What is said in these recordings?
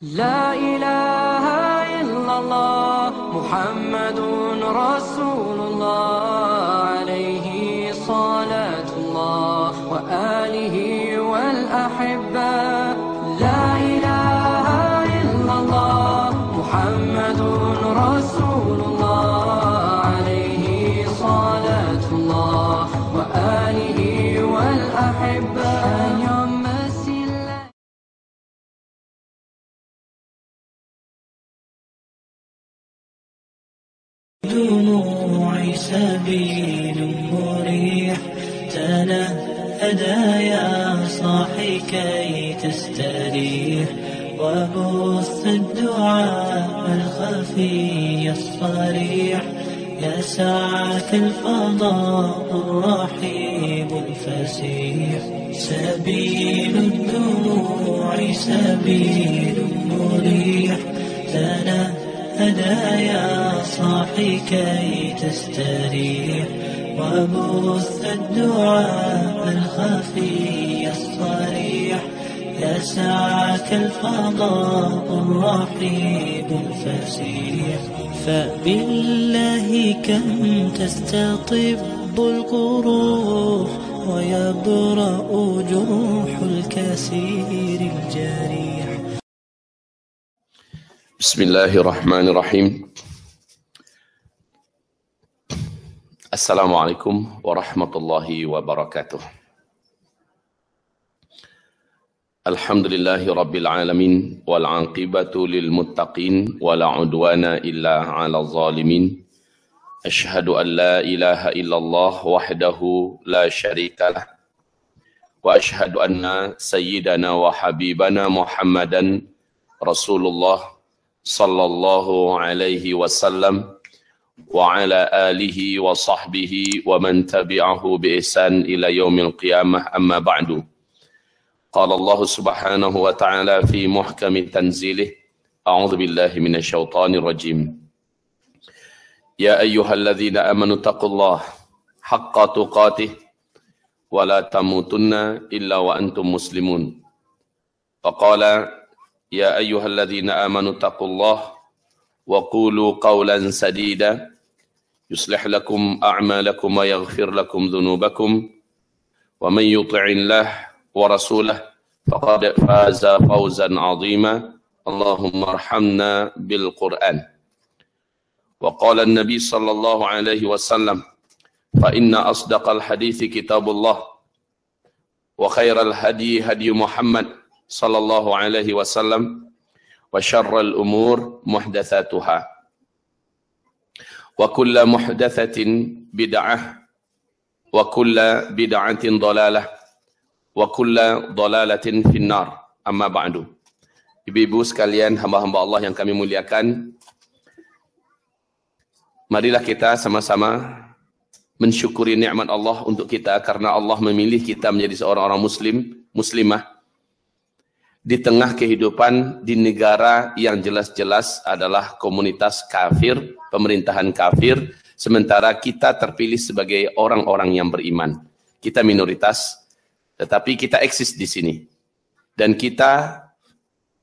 لا إله إلا الله محمد رسول الله عليه صلاة الله وآله والأحبة. لا إله إلا الله محمد رسول الله عليه صلاة الله وآله والأحبة. دموعي سبيل مريح تنهدى يا صاحي كي تستريح وبث الدعاء الخفي الصريح يا سعة الفضاء الرحيب الفسيح. سبيل الدموع سبيل مريح تنهدى يا صاحي كي تستريح وبث الدعاء الخفي الصريح يا سعة الفضاء الرحيب الفسيح. فبالله كم تستطب القروح ويبرأ جروح الكسير الجريح. بسم الله الرحمن الرحيم. السلام عليكم ورحمة الله وبركاته. الحمد لله رب العالمين والعاقبة للمتقين ولا عدوان إلا على الظالمين. أشهد أن لا إله إلا الله وحده لا شريك له وأشهد أن سيدنا وحبيبنا محمدا رسول الله صلى الله عليه وسلم وعلى آله وصحبه ومن تبعه بإحسان إلى يوم القيامة. أما بعد، قال الله سبحانه وتعالى في محكم تنزيله: أعوذ بالله من الشيطان الرجيم. يا أيها الذين آمنوا اتقوا الله حق تقاته ولا تموتن إلا وأنتم مسلمون. فقال: يا أيها الذين آمنوا اتقوا الله وقولوا قولا سديدا يصلح لكم أعمالكم ويغفر لكم ذنوبكم ومن يطع الله ورسوله فقد فاز فوزا عظيما. اللهم ارحمنا بالقرآن. وقال النبي صلى الله عليه وسلم: فإن أصدق الحديث كتاب الله وخير الهدي هدي محمد صلى الله عليه وسلم وشر الأمور محدثاتها وكل محدثة بدعة وكل بدعة ضلالة وكل ضلالة في النار. Amma ba'du. Ibu-ibu sekalian, hamba-hamba Allah yang kami muliakan, marilah kita sama-sama mensyukuri nikmat Allah untuk kita karena Allah memilih kita menjadi seorang orang muslimah di tengah kehidupan di negara yang jelas-jelas adalah komunitas kafir, pemerintahan kafir, sementara kita terpilih sebagai orang-orang yang beriman. Kita minoritas, tetapi kita eksis di sini. Dan kita,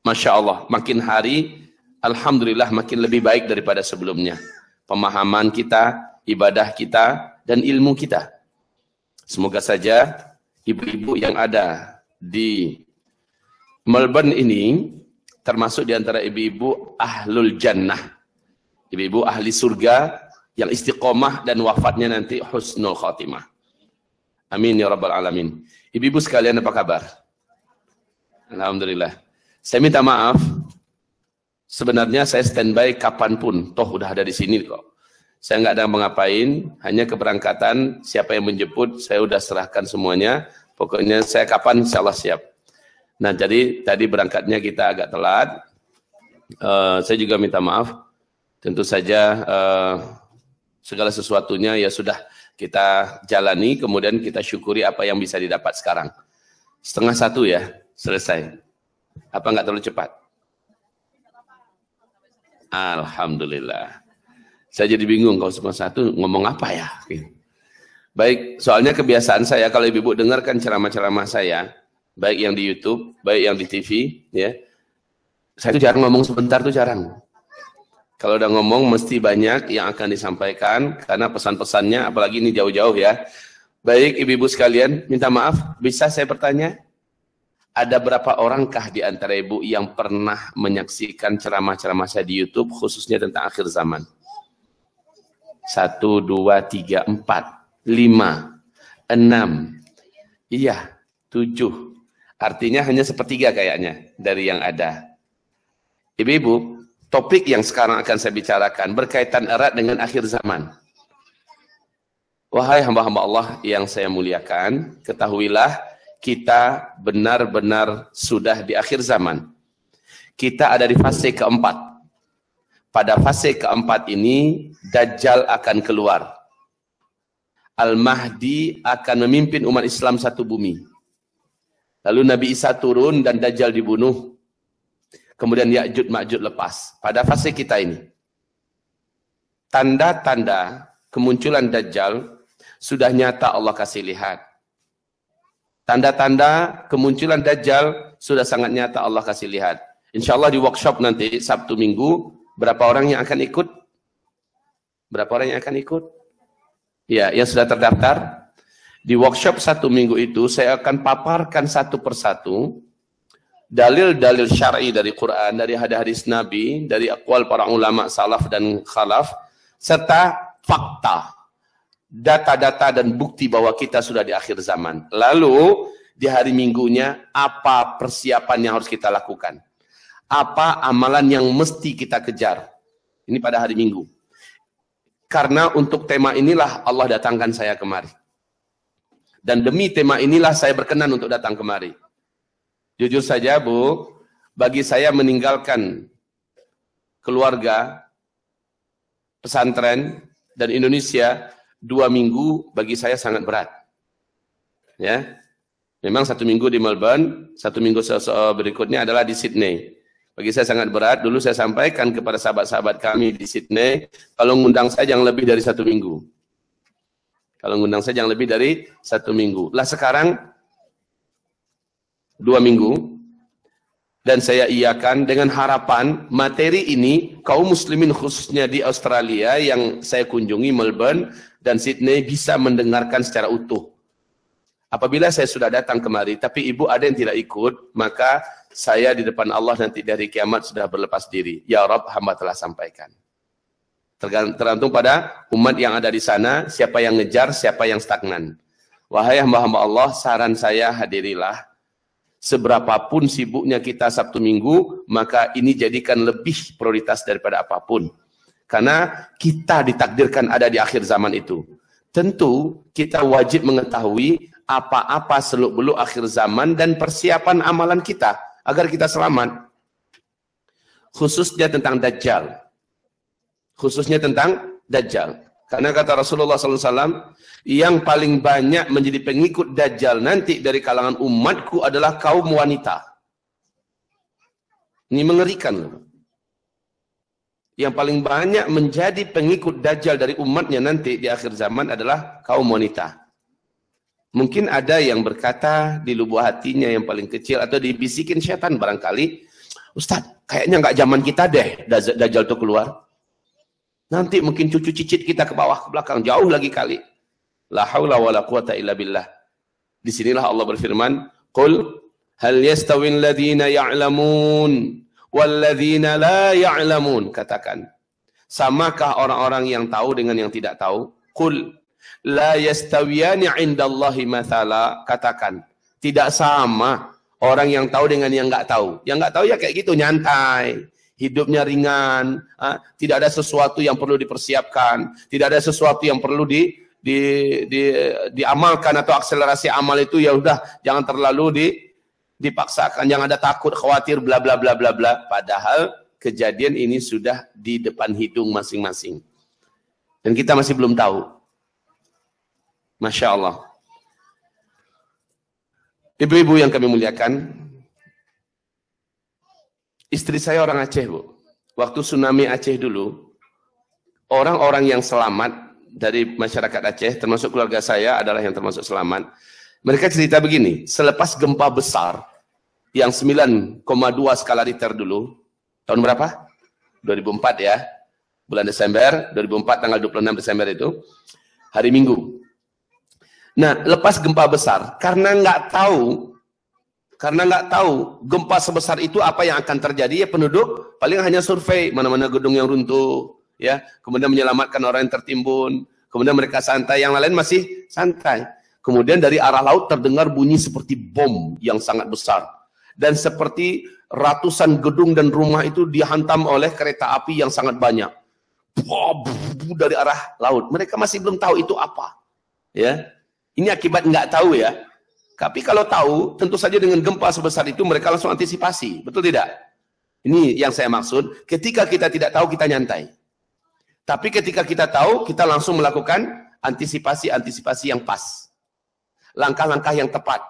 Masya Allah, makin hari, Alhamdulillah makin lebih baik daripada sebelumnya. Pemahaman kita, ibadah kita, dan ilmu kita. Semoga saja ibu-ibu yang ada di Melbourne ini termasuk di antara ibu-ibu ahlul jannah, ibu-ibu ahli surga yang istiqomah dan wafatnya nanti husnul khatimah. Amin ya rabbal alamin. Ibu-ibu sekalian, apa kabar? Alhamdulillah. Saya minta maaf, sebenarnya saya standby kapanpun, toh udah ada di sini kok. Saya nggak ada mengapain, hanya keberangkatan, siapa yang menjemput, saya udah serahkan semuanya. Pokoknya saya kapan insya Allah siap. Nah, jadi tadi berangkatnya kita agak telat. Saya juga minta maaf. Tentu saja segala sesuatunya ya sudah kita jalani, kemudian kita syukuri apa yang bisa didapat sekarang. 12:30 ya, selesai. Apa nggak terlalu cepat? Alhamdulillah. Saya jadi bingung kalau 12:30 ngomong apa ya. Baik, soalnya kebiasaan saya kalau ibu-ibu dengarkan ceramah-ceramah saya, baik yang di YouTube, baik yang di TV, ya. Saya itu jarang ngomong sebentar tuh jarang. Kalau udah ngomong mesti banyak yang akan disampaikan karena pesan-pesannya apalagi ini jauh-jauh ya. Baik ibu-ibu sekalian, minta maaf, bisa saya bertanya? Ada berapa orangkah di antara ibu yang pernah menyaksikan ceramah-ceramah saya di YouTube khususnya tentang akhir zaman? 1, 2, 3, 4, 5, 6, iya, 7. Artinya hanya sepertiga kayaknya dari yang ada. Ibu-ibu, topik yang sekarang akan saya bicarakan berkaitan erat dengan akhir zaman. Wahai hamba-hamba Allah yang saya muliakan, ketahuilah kita benar-benar sudah di akhir zaman. Kita ada di fase keempat. Pada fase keempat ini, Dajjal akan keluar. Al-Mahdi akan memimpin umat Islam satu bumi. Lalu Nabi Isa turun dan Dajjal dibunuh. Kemudian Ya'juj Ma'juj lepas. Pada fase kita ini, tanda-tanda kemunculan Dajjal sudah nyata Allah kasih lihat. Tanda-tanda kemunculan Dajjal sudah sangat nyata Allah kasih lihat. Insya Allah di workshop nanti Sabtu Minggu, berapa orang yang akan ikut? Berapa orang yang akan ikut? Ya, yang sudah terdaftar. Di workshop Sabtu Minggu itu saya akan paparkan satu persatu dalil-dalil syar'i dari Quran, dari hadis Nabi, dari aqwal para ulama salaf dan khalaf, serta fakta, data-data dan bukti bahwa kita sudah di akhir zaman. Lalu di hari Minggunya apa persiapan yang harus kita lakukan? Apa amalan yang mesti kita kejar? Ini pada hari Minggu. Karena untuk tema inilah Allah datangkan saya kemari. Dan demi tema inilah saya berkenan untuk datang kemari. Jujur saja Bu, bagi saya meninggalkan keluarga, pesantren, dan Indonesia 2 minggu bagi saya sangat berat. Ya, memang 1 minggu di Melbourne, 1 minggu berikutnya adalah di Sydney. Bagi saya sangat berat. Dulu saya sampaikan kepada sahabat-sahabat kami di Sydney, kalau ngundang saya jangan lebih dari 1 minggu. Kalau ngundang saya jangan lebih dari 1 minggu. Lah sekarang 2 minggu, dan saya iakan dengan harapan materi ini kaum muslimin khususnya di Australia yang saya kunjungi Melbourne dan Sydney bisa mendengarkan secara utuh. Apabila saya sudah datang kemari, tapi ibu ada yang tidak ikut, maka saya di depan Allah nanti dari kiamat sudah berlepas diri. Ya Rabb, hamba telah sampaikan. Tergantung pada umat yang ada di sana, siapa yang ngejar, siapa yang stagnan. Wahai hamba-hamba Allah, saran saya hadirilah. Seberapapun sibuknya kita Sabtu Minggu, maka ini jadikan lebih prioritas daripada apapun. Karena kita ditakdirkan ada di akhir zaman itu. Tentu kita wajib mengetahui apa-apa seluk-beluk akhir zaman dan persiapan amalan kita agar kita selamat. Khususnya tentang Dajjal. Khususnya tentang Dajjal. Karena kata Rasulullah SAW, yang paling banyak menjadi pengikut Dajjal nanti dari kalangan umatku adalah kaum wanita. Ini mengerikan. Yang paling banyak menjadi pengikut Dajjal dari umatnya nanti di akhir zaman adalah kaum wanita. Mungkin ada yang berkata di lubuk hatinya yang paling kecil atau dibisikin setan barangkali, Ustaz, kayaknya nggak zaman kita deh Dajjal itu keluar. Nanti mungkin cucu cicit kita ke bawah, ke belakang, jauh lagi kali. La haula wa la quwata illa billah. Disinilah Allah berfirman, Qul hal yastawil ladhina ya'lamun wal ladhina la ya'lamun. Katakan, samakah orang-orang yang tahu dengan yang tidak tahu? Qul la yastawiyani indallahi mathala. Katakan, tidak sama orang yang tahu dengan yang nggak tahu. Yang nggak tahu ya kayak gitu, nyantai. Hidupnya ringan, tidak ada sesuatu yang perlu dipersiapkan, tidak ada sesuatu yang perlu diamalkan atau akselerasi amal itu ya udah jangan terlalu dipaksakan, jangan ada takut, khawatir, bla bla bla bla bla. Padahal kejadian ini sudah di depan hidung masing-masing dan kita masih belum tahu. Masya Allah. Ibu-ibu yang kami muliakan, istri saya orang Aceh, Bu. Waktu tsunami Aceh dulu, orang-orang yang selamat dari masyarakat Aceh, termasuk keluarga saya adalah yang termasuk selamat. Mereka cerita begini, selepas gempa besar, yang 9,2 skala Richter dulu, Tahun berapa? 2004 ya. Bulan Desember 2004 tanggal 26 Desember itu hari Minggu. Nah, lepas gempa besar karena nggak tahu gempa sebesar itu apa yang akan terjadi, ya penduduk paling hanya survei mana-mana gedung yang runtuh, ya, kemudian menyelamatkan orang yang tertimbun, kemudian mereka santai, yang lain masih santai. Kemudian dari arah laut terdengar bunyi seperti bom yang sangat besar. Dan seperti ratusan gedung dan rumah itu dihantam oleh kereta api yang sangat banyak. Dari arah laut. Mereka masih belum tahu itu apa. Ya, ini akibat nggak tahu ya. Tapi kalau tahu, tentu saja dengan gempa sebesar itu mereka langsung antisipasi. Betul tidak? Ini yang saya maksud. Ketika kita tidak tahu, kita nyantai. Tapi ketika kita tahu, kita langsung melakukan antisipasi yang pas. Langkah-langkah yang tepat.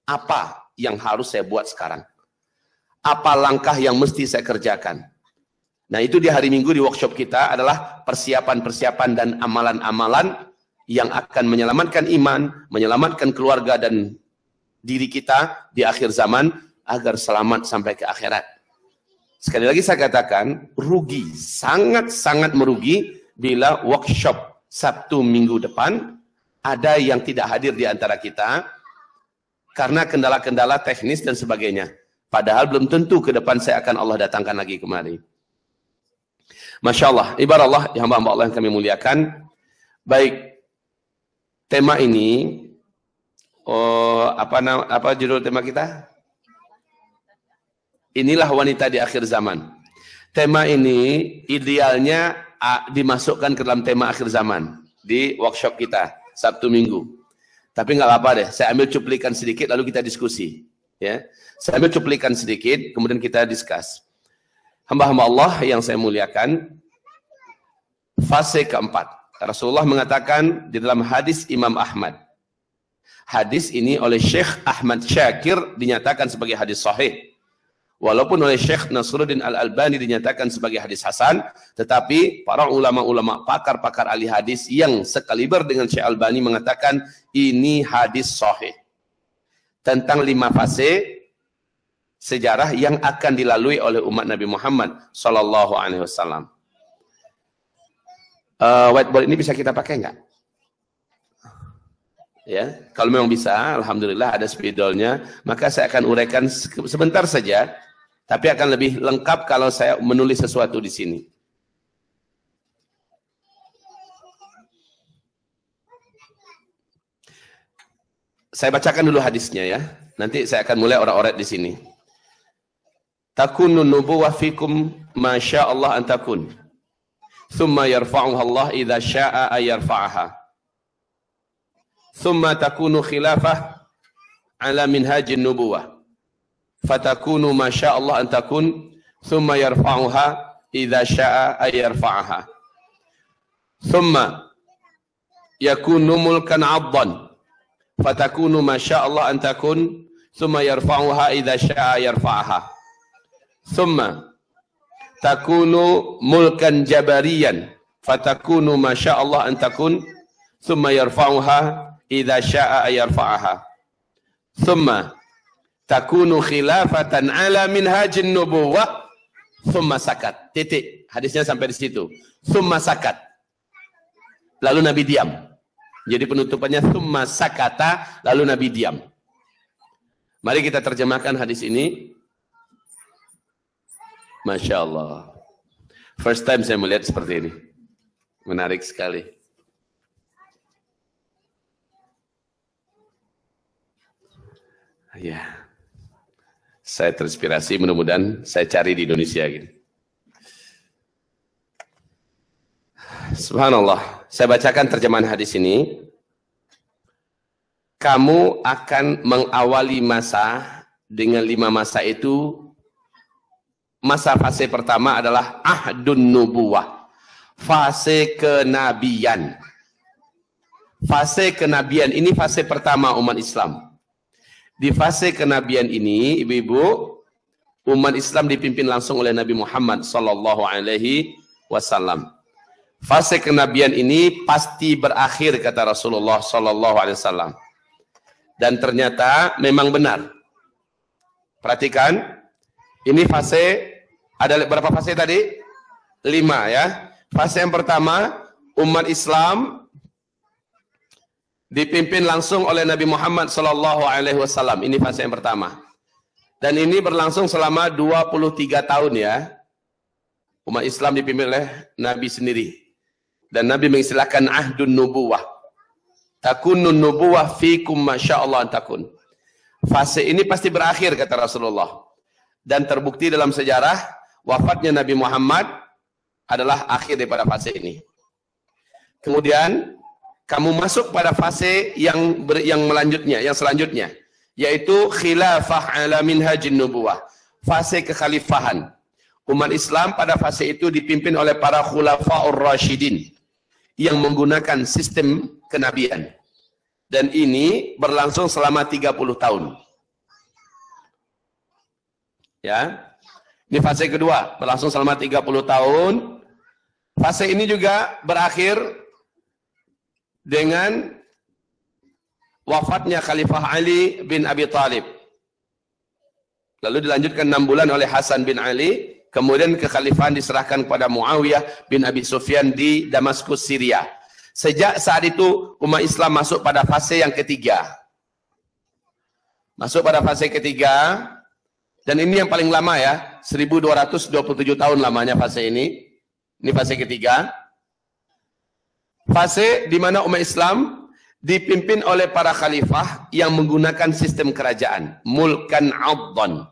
Apa yang harus saya buat sekarang? Apa langkah yang mesti saya kerjakan? Nah, itu di hari Minggu di workshop kita adalah persiapan-persiapan dan amalan-amalan yang akan menyelamatkan iman, menyelamatkan keluarga dan diri kita di akhir zaman agar selamat sampai ke akhirat. Sekali lagi saya katakan, rugi, sangat-sangat merugi bila workshop Sabtu Minggu depan ada yang tidak hadir di antara kita karena kendala-kendala teknis dan sebagainya. Padahal belum tentu ke depan saya akan Allah datangkan lagi kemari. Masya Allah, ibarat Allah, hamba-hamba Allah yang kami muliakan. Baik, tema ini, apa judul tema kita? Inilah wanita di akhir zaman. Tema ini idealnya dimasukkan ke dalam tema akhir zaman di workshop kita. Sabtu Minggu. Tapi nggak apa-apa deh, saya ambil cuplikan sedikit lalu kita diskusi. Ya, saya ambil cuplikan sedikit, kemudian kita diskus. Hamba-hamba Allah yang saya muliakan, fase keempat. Rasulullah mengatakan di dalam hadis Imam Ahmad. Hadis ini oleh Syekh Ahmad Syakir dinyatakan sebagai hadis sahih. Walaupun oleh Syekh Nasruddin Al-Albani dinyatakan sebagai hadis hasan, tetapi para ulama-ulama, pakar-pakar ahli hadis yang sekaliber dengan Syekh Albani mengatakan ini hadis sahih. Tentang 5 fase sejarah yang akan dilalui oleh umat Nabi Muhammad sallallahu alaihi wasallam. Whiteboard ini bisa kita pakai enggak? Ya, kalau memang bisa, alhamdulillah ada spidolnya, maka saya akan uraikan sebentar saja. Tapi akan lebih lengkap kalau saya menulis sesuatu di sini. Saya bacakan dulu hadisnya ya. Nanti saya akan mulai orang-orang di sini. Takunu nubuwah fikum ma syaa Allah an takun. Thumma yarfa'uha Allah idza syaa'a ay yarfa'aha. Thumma takunu khilafah ala minhajin nubuwah. Fatakunu ma syaa Allah an takun, thumma yarfa'uha idza syaa'a ay yarfa'aha. Thumma yakunu mulkan 'addan, fatakunu ma syaa Allah an takun, thumma yarfa'uha idza syaa'a yarfa'aha. Thumma takunu mulkan jabariyan, fatakunu ma syaa Allah an takun, thumma yarfa'uha idza syaa'a ay yarfa'aha. Thumma takunu khilafatan ala minhajin nubuwah, thumma sakat. Titik. Hadisnya sampai di situ. Thumma sakat. Lalu Nabi diam. Jadi penutupannya thumma sakata, lalu Nabi diam. Mari kita terjemahkan hadis ini. Masya Allah. First time saya melihat seperti ini. Menarik sekali. Ya. Saya terinspirasi, mudah-mudahan saya cari di Indonesia gitu. Subhanallah. Saya bacakan terjemahan hadis ini. Kamu akan mengawali masa dengan 5 masa itu. Masa fase pertama adalah ahdun nubuwah. Fase kenabian. Fase kenabian ini fase pertama umat Islam. Di fase kenabian ini, ibu-ibu, umat Islam dipimpin langsung oleh Nabi Muhammad sallallahu alaihi wasallam. Fase kenabian ini pasti berakhir kata Rasulullah sallallahu alaihi wasallam. Dan ternyata memang benar. Perhatikan, ini fase Ada berapa fase tadi? 5 ya. Fase yang pertama, umat Islam dipimpin langsung oleh Nabi Muhammad SAW. Ini fase yang pertama. Dan ini berlangsung selama 23 tahun ya. Umat Islam dipimpin oleh Nabi sendiri. Dan Nabi mengistilahkan ahdun nubuwah. Takunun nubuwah fikum masya'allah takun. Fase ini pasti berakhir kata Rasulullah. Dan terbukti dalam sejarah wafatnya Nabi Muhammad adalah akhir daripada fase ini. Kemudian kamu masuk pada fase yang selanjutnya, yaitu khilafah ala minhajin nubuwah, fase kekhalifahan. Umat Islam pada fase itu dipimpin oleh para khulafaur rasyidin yang menggunakan sistem kenabian. Dan ini berlangsung selama 30 tahun. Ya. Ini fase kedua, berlangsung selama 30 tahun. Fase ini juga berakhir dengan wafatnya Khalifah Ali bin Abi Thalib. Lalu dilanjutkan 6 bulan oleh Hasan bin Ali. Kemudian kekhalifahan diserahkan kepada Muawiyah bin Abi Sufyan di Damaskus, Syria. Sejak saat itu umat Islam masuk pada fase yang ketiga. Masuk pada fase ketiga. Dan ini yang paling lama ya. 1227 tahun lamanya fase ini. Ini fase ketiga. Fase di mana umat Islam dipimpin oleh para khalifah yang menggunakan sistem kerajaan. Mulkan abdan.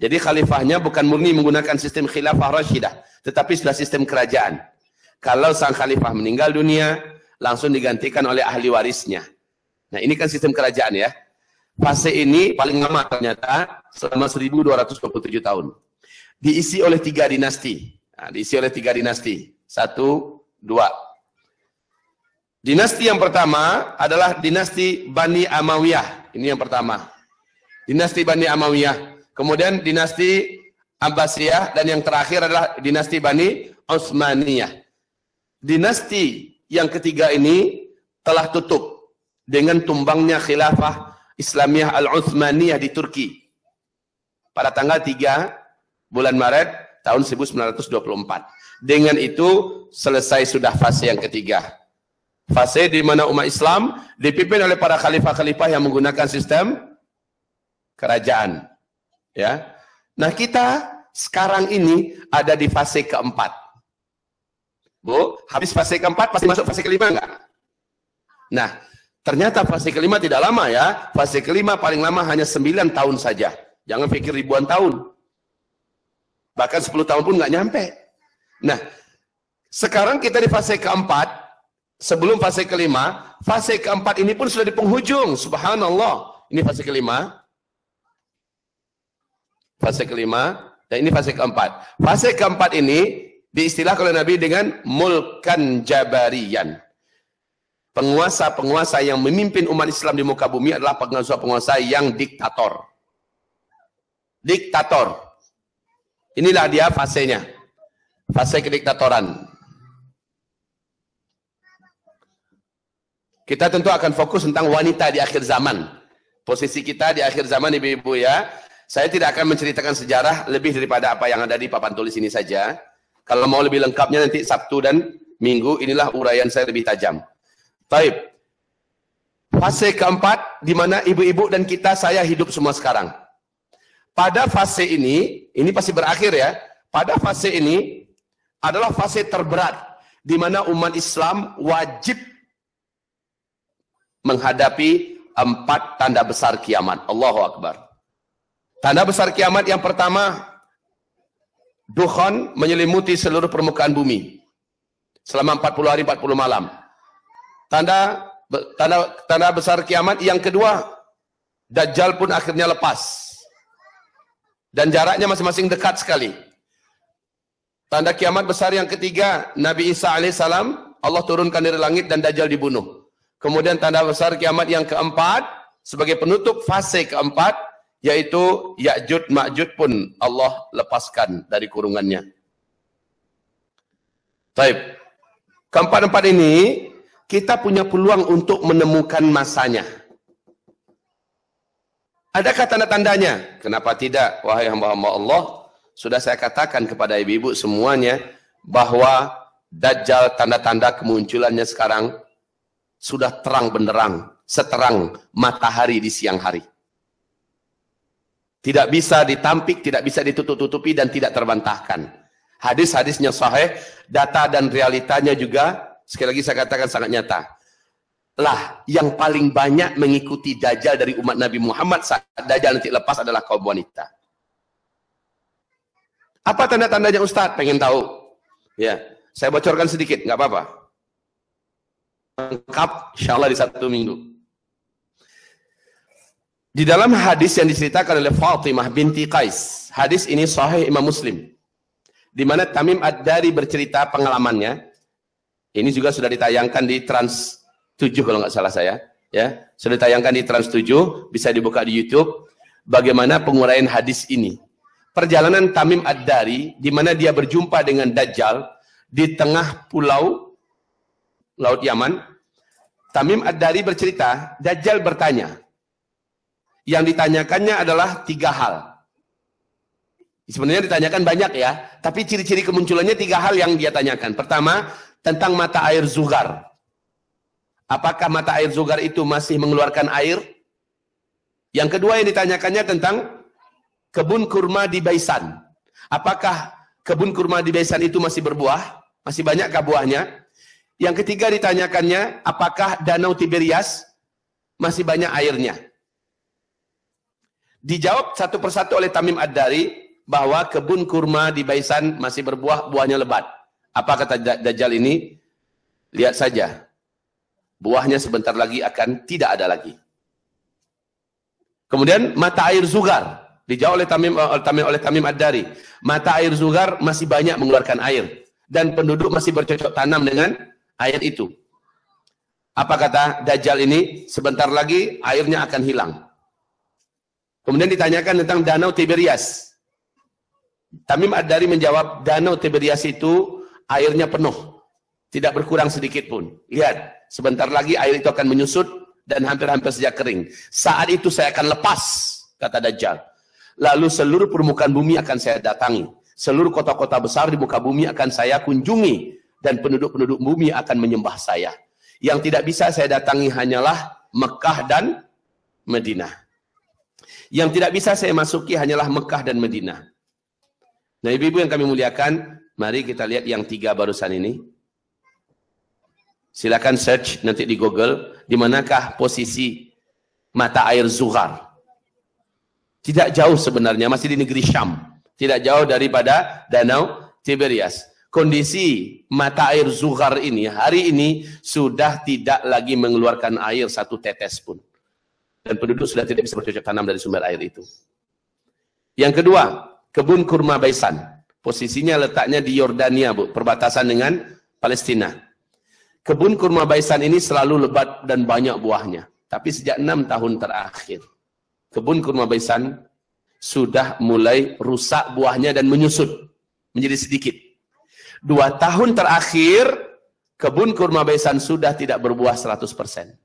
Jadi khalifahnya bukan murni menggunakan sistem khilafah rasyidah, tetapi sudah sistem kerajaan. Kalau sang khalifah meninggal dunia, langsung digantikan oleh ahli warisnya. Nah ini kan sistem kerajaan ya. Fase ini paling lama ternyata selama 1227 tahun. Diisi oleh 3 dinasti. Nah, diisi oleh 3 dinasti. 1, 2. Dinasti yang pertama adalah dinasti Bani Amawiyah. Ini yang pertama. Dinasti Bani Amawiyah. Kemudian dinasti Abbasiyah dan yang terakhir adalah dinasti Bani Utsmaniyah. Dinasti yang ketiga ini telah tutup dengan tumbangnya khilafah Islamiyah Al-Utsmaniyah di Turki pada tanggal 3 bulan Maret tahun 1924. Dengan itu selesai sudah fase yang ketiga. Fase di mana umat Islam dipimpin oleh para khalifah-khalifah yang menggunakan sistem kerajaan. Ya. Nah, kita sekarang ini ada di fase keempat. Bu, habis fase keempat pasti masuk fase kelima enggak? Nah, ternyata fase kelima tidak lama ya. Fase kelima paling lama hanya 9 tahun saja. Jangan pikir ribuan tahun. Bahkan 10 tahun pun nggak nyampe. Nah, sekarang kita di fase keempat. Sebelum fase kelima, fase keempat ini pun sudah di penghujung. Subhanallah. Ini fase kelima. Fase kelima, dan ini fase keempat. Fase keempat ini diistilahkan oleh Nabi dengan mulkan jabarian. Penguasa-penguasa yang memimpin umat Islam di muka bumi adalah penguasa-penguasa yang diktator. Diktator. Inilah dia fasenya. Fase kediktatoran. Kita tentu akan fokus tentang wanita di akhir zaman. Posisi kita di akhir zaman, ibu-ibu ya. Saya tidak akan menceritakan sejarah lebih daripada apa yang ada di papan tulis ini saja. Kalau mau lebih lengkapnya nanti Sabtu dan Minggu, inilah uraian saya lebih tajam. Baik. Fase keempat, di mana ibu-ibu dan kita, saya hidup semua sekarang. Pada fase ini pasti berakhir ya. Pada fase ini adalah fase terberat, di mana umat Islam wajib menghadapi 4 tanda besar kiamat. Allahu Akbar. Tanda besar kiamat yang pertama, dukhan menyelimuti seluruh permukaan bumi selama 40 hari 40 malam. Tanda besar kiamat yang kedua, Dajjal pun akhirnya lepas. Dan jaraknya masing-masing dekat sekali. Tanda kiamat besar yang ketiga, Nabi Isa alaihissalam, Allah turunkan dari langit dan Dajjal dibunuh. Kemudian tanda besar kiamat yang keempat, sebagai penutup fase keempat, yaitu Ya'jud Ma'jud pun Allah lepaskan dari kurungannya. Baik. Keempat-empat ini kita punya peluang untuk menemukan masanya. Adakah tanda-tandanya? Kenapa tidak, wahai hamba-hamba Allah? sudah saya katakan kepada ibu-ibu semuanya bahwa Dajjal tanda-tanda kemunculannya sekarang sudah terang benderang, seterang matahari di siang hari. Tidak bisa ditampik, tidak bisa ditutup-tutupi dan tidak terbantahkan. Hadis-hadisnya sahih, data dan realitanya juga sekali lagi saya katakan sangat nyata. Lah, yang paling banyak mengikuti Dajjal dari umat Nabi Muhammad saat Dajjal nanti lepas adalah kaum wanita. Apa tanda-tandanya Ustaz? Pengen tahu? Ya, saya bocorkan sedikit, nggak apa-apa. Lengkap, insya Allah di 1 minggu. Di dalam hadis yang diceritakan oleh Fatimah binti Qais, hadis ini sahih Imam Muslim, di mana Tamim Ad-Dari bercerita pengalamannya. Ini juga sudah ditayangkan di Trans 7 kalau nggak salah saya, ya sudah ditayangkan di Trans 7, bisa dibuka di YouTube. Bagaimana penguraian hadis ini? Perjalanan Tamim Ad-Dari, di mana dia berjumpa dengan Dajjal di tengah pulau Laut Yaman. Tamim Ad-Dari bercerita, Dajjal bertanya. Yang ditanyakannya adalah 3 hal. Sebenarnya ditanyakan banyak ya, tapi ciri-ciri kemunculannya 3 hal yang dia tanyakan. Pertama, tentang mata air Zugar. Apakah mata air Zugar itu masih mengeluarkan air? Yang kedua yang ditanyakannya tentang kebun kurma di Baisan. Apakah kebun kurma di Baisan itu masih berbuah? Masih banyakkah buahnya? Yang ketiga ditanyakannya, apakah Danau Tiberias masih banyak airnya? Dijawab satu persatu oleh Tamim Ad-Dari bahwa kebun kurma di Baisan masih berbuah, buahnya lebat. Apa kata Dajjal ini? Lihat saja. Buahnya sebentar lagi akan tidak ada lagi. Kemudian mata air Zugar. Dijawab oleh Tamim Ad-Dari. Mata air Zugar masih banyak mengeluarkan air. Dan penduduk masih bercocok tanam dengan air itu. Apa kata Dajjal ini? Sebentar lagi airnya akan hilang. Kemudian ditanyakan tentang Danau Tiberias. Tamim Ad-Dari menjawab, Danau Tiberias itu airnya penuh. Tidak berkurang sedikit pun. Lihat, sebentar lagi air itu akan menyusut dan hampir-hampir saja kering. Saat itu saya akan lepas, kata Dajjal. Lalu seluruh permukaan bumi akan saya datangi. Seluruh kota-kota besar di muka bumi akan saya kunjungi. Dan penduduk-penduduk bumi akan menyembah saya. Yang tidak bisa saya datangi hanyalah Mekah dan Madinah. Yang tidak bisa saya masuki hanyalah Mekah dan Madinah. Nah, ibu-ibu yang kami muliakan, mari kita lihat yang 3 barusan ini. Silakan search nanti di Google, di manakah posisi mata air Zuhar. Tidak jauh sebenarnya, masih di negeri Syam. Tidak jauh daripada Danau Tiberias. Kondisi mata air Zuhar ini, hari ini sudah tidak lagi mengeluarkan air 1 tetes pun. Dan penduduk sudah tidak bisa bercocok tanam dari sumber air itu. Yang kedua, kebun kurma Baisan. Posisinya letaknya di Yordania, Bu, perbatasan dengan Palestina. Kebun kurma Baisan ini selalu lebat dan banyak buahnya. Tapi sejak 6 tahun terakhir, kebun kurma Baisan sudah mulai rusak buahnya dan menyusut menjadi sedikit. 2 tahun terakhir, kebun kurma Baisan sudah tidak berbuah 100%.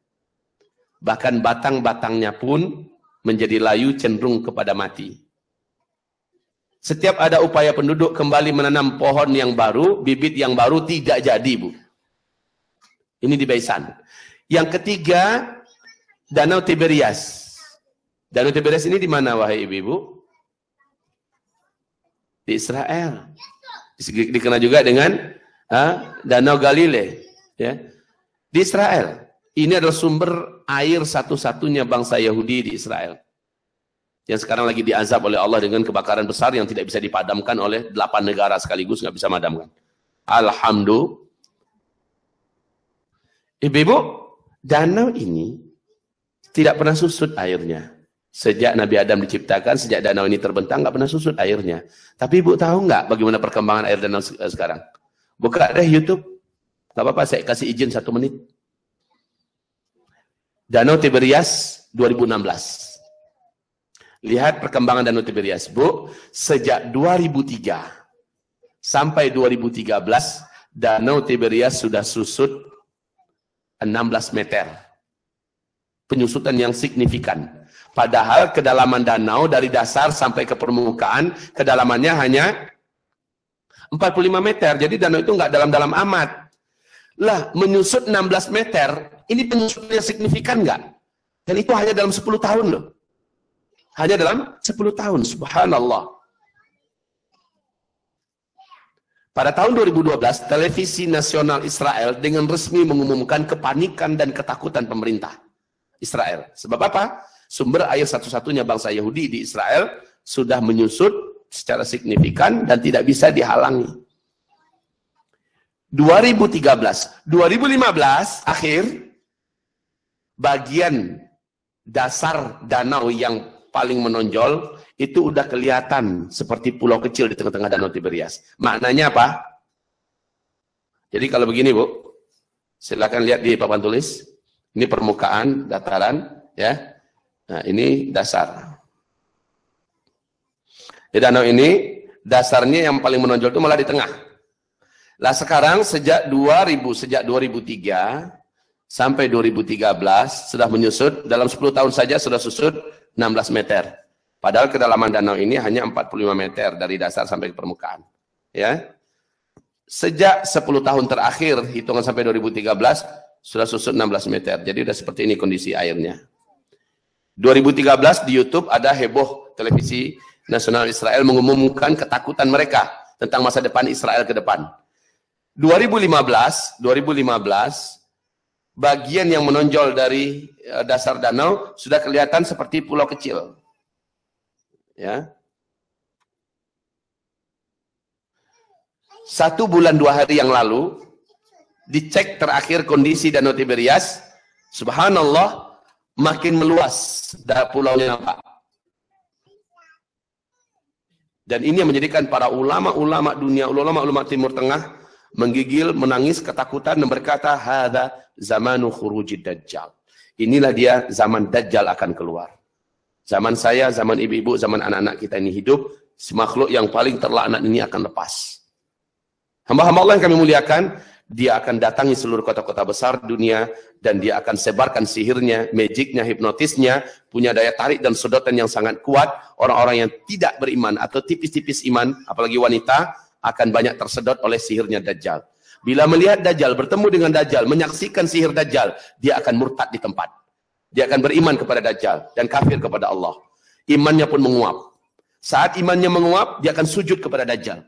Bahkan batang-batangnya pun menjadi layu, cenderung kepada mati. Setiap ada upaya penduduk kembali menanam pohon yang baru, bibit yang baru, tidak jadi, Bu. Ini di Baisan. Yang ketiga, Danau Tiberias. Danau Tiberias ini di mana, wahai ibu-ibu? Di Israel. Dikenal juga dengan Danau Galilei. Ya. Di Israel. Ini adalah sumber air satu-satunya bangsa Yahudi di Israel. Yang sekarang lagi diazab oleh Allah dengan kebakaran besar yang tidak bisa dipadamkan oleh 8 negara sekaligus, nggak bisa madamkan. Alhamdulillah. Ibu-ibu, danau ini tidak pernah susut airnya. Sejak Nabi Adam diciptakan, sejak danau ini terbentang, nggak pernah susut airnya. Tapi ibu tahu nggak bagaimana perkembangan air danau sekarang? Buka deh YouTube. Nggak apa-apa, saya kasih izin 1 menit. Danau Tiberias 2016. Lihat perkembangan Danau Tiberias, Bu. Sejak 2003 sampai 2013, Danau Tiberias sudah susut 16 meter. Penyusutan yang signifikan. Padahal kedalaman danau dari dasar sampai ke permukaan, kedalamannya hanya 45 meter. Jadi danau itu nggak dalam-dalam amat. Lah, menyusut 16 meter, ini penyusutan yang signifikan nggak? Dan itu hanya dalam 10 tahun loh. Hanya dalam 10 tahun, subhanallah. Pada tahun 2012, televisi nasional Israel dengan resmi mengumumkan kepanikan dan ketakutan pemerintah Israel. Sebab apa? Sumber air satu-satunya bangsa Yahudi di Israel sudah menyusut secara signifikan dan tidak bisa dihalangi. 2013, 2015 akhir, bagian dasar danau yang paling menonjol itu udah kelihatan seperti pulau kecil di tengah-tengah danau Tiberias. Maknanya apa? Jadi kalau begini Bu, silakan lihat di papan tulis. Ini permukaan, dataran, ya. Nah ini dasar. Di danau ini dasarnya yang paling menonjol itu malah di tengah. Lah sekarang sejak 2003 sampai 2013 sudah menyusut, dalam 10 tahun saja sudah susut 16 meter. Padahal kedalaman danau ini hanya 45 meter dari dasar sampai ke permukaan. Ya. Sejak 10 tahun terakhir, hitungan sampai 2013, sudah susut 16 meter. Jadi sudah seperti ini kondisi airnya. 2013 di YouTube ada heboh televisi nasional Israel mengumumkan ketakutan mereka tentang masa depan Israel ke depan. 2015, bagian yang menonjol dari dasar danau sudah kelihatan seperti pulau kecil. Ya. 1 bulan 2 hari yang lalu, dicek terakhir kondisi danau Tiberias, subhanallah, makin meluas pulaunya nampak. Dan ini yang menjadikan para ulama-ulama dunia, ulama-ulama Timur Tengah menggigil, menangis, ketakutan dan berkata, hadza zamanu khurujid dajjal. Inilah dia zaman dajjal akan keluar. Zaman saya, zaman ibu-ibu, zaman anak-anak kita ini hidup, si makhluk yang paling terlaknat ini akan lepas. Hamba-hamba Allah yang kami muliakan, dia akan datangi seluruh kota-kota besar dunia dan dia akan sebarkan sihirnya, magicnya, hipnotisnya, punya daya tarik dan sedotan yang sangat kuat. Orang-orang yang tidak beriman atau tipis-tipis iman, apalagi wanita, akan banyak tersedot oleh sihirnya Dajjal. Bila melihat Dajjal, bertemu dengan Dajjal, menyaksikan sihir Dajjal, dia akan murtad di tempat. Dia akan beriman kepada Dajjal dan kafir kepada Allah. Imannya pun menguap. Saat imannya menguap, dia akan sujud kepada Dajjal.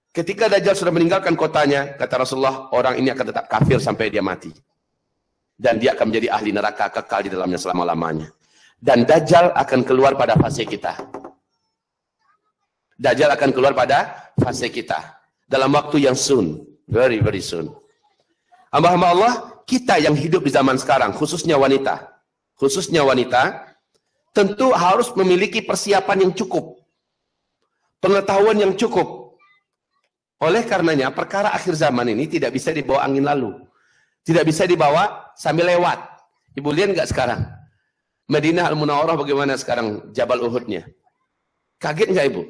Ketika Dajjal sudah meninggalkan kotanya, kata Rasulullah, orang ini akan tetap kafir sampai dia mati. Dan dia akan menjadi ahli neraka kekal di dalamnya selama-lamanya. Dan Dajjal akan keluar pada fase kita. Dajjal akan keluar pada fase kita. Dalam waktu yang soon. Very, very soon. Hamba-hamba Allah, kita yang hidup di zaman sekarang, khususnya wanita, tentu harus memiliki persiapan yang cukup. Pengetahuan yang cukup. Oleh karenanya, perkara akhir zaman ini tidak bisa dibawa angin lalu. Tidak bisa dibawa sambil lewat. Ibu lihat nggak sekarang? Madinah Al-Munawwarah bagaimana sekarang Jabal Uhudnya? Kaget nggak Ibu?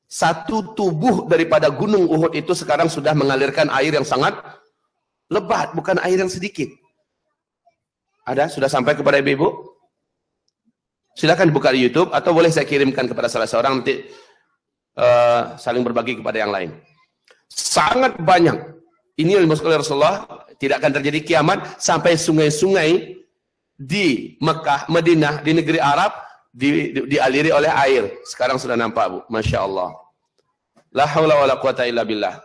Satu tubuh daripada gunung Uhud itu sekarang sudah mengalirkan air yang sangat lebat, bukan air yang sedikit. Ada? Sudah sampai kepada ibu-ibu? Silakan buka di YouTube atau boleh saya kirimkan kepada salah seorang nanti saling berbagi kepada yang lain. Sangat banyak. Ini ilmu sekali Rasulullah, tidak akan terjadi kiamat sampai sungai-sungai di Mekah, Madinah, di negeri Arab dialiri oleh air. Sekarang sudah nampak Bu, Masya Allah. La haula wa la quwata illa billah.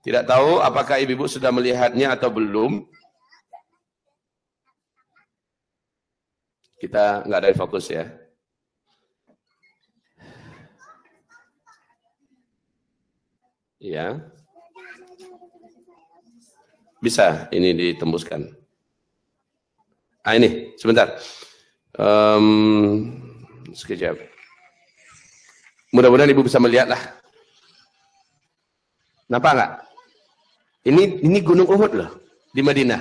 Tidak tahu apakah ibu-ibu sudah melihatnya atau belum. Kita nggak ada fokus ya. Ya. Bisa ini ditembuskan. Ah ini, sebentar. Sekejap. Mudah-mudahan ibu bisa melihat lah. Nampak nggak? Ini Gunung Uhud loh di Madinah.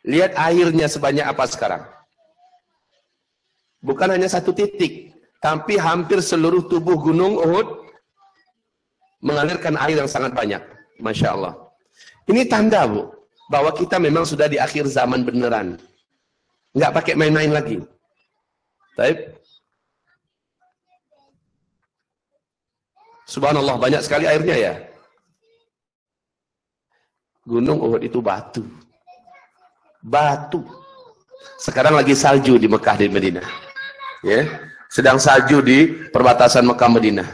Lihat airnya sebanyak apa sekarang. Bukan hanya satu titik, tapi hampir seluruh tubuh Gunung Uhud mengalirkan air yang sangat banyak. Masya Allah. Ini tanda Bu, bahwa kita memang sudah di akhir zaman beneran. Nggak pakai main-main lagi. Taib. Subhanallah, banyak sekali airnya ya. Gunung Uhud itu batu. Batu. Sekarang lagi salju di Mekah, di Madinah. Ya, sedang salju di perbatasan Mekah Madinah.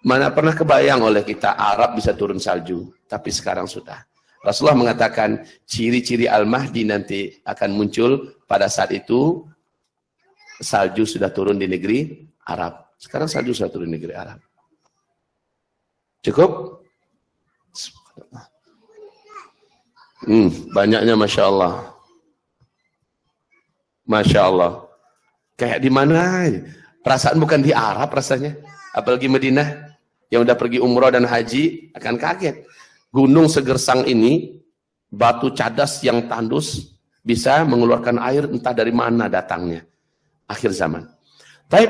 Mana pernah kebayang oleh kita Arab bisa turun salju, tapi sekarang sudah. Rasulullah mengatakan ciri-ciri Al-Mahdi nanti akan muncul pada saat itu salju sudah turun di negeri Arab. Sekarang salju sudah turun di negeri Arab. Cukup? Banyaknya Masya Allah. Masya Allah. Kayak di mana? Perasaan bukan di Arab rasanya. Apalagi Madinah. Yang udah pergi umrah dan haji akan kaget. Gunung segersang ini, batu cadas yang tandus, bisa mengeluarkan air entah dari mana datangnya. Akhir zaman. Tapi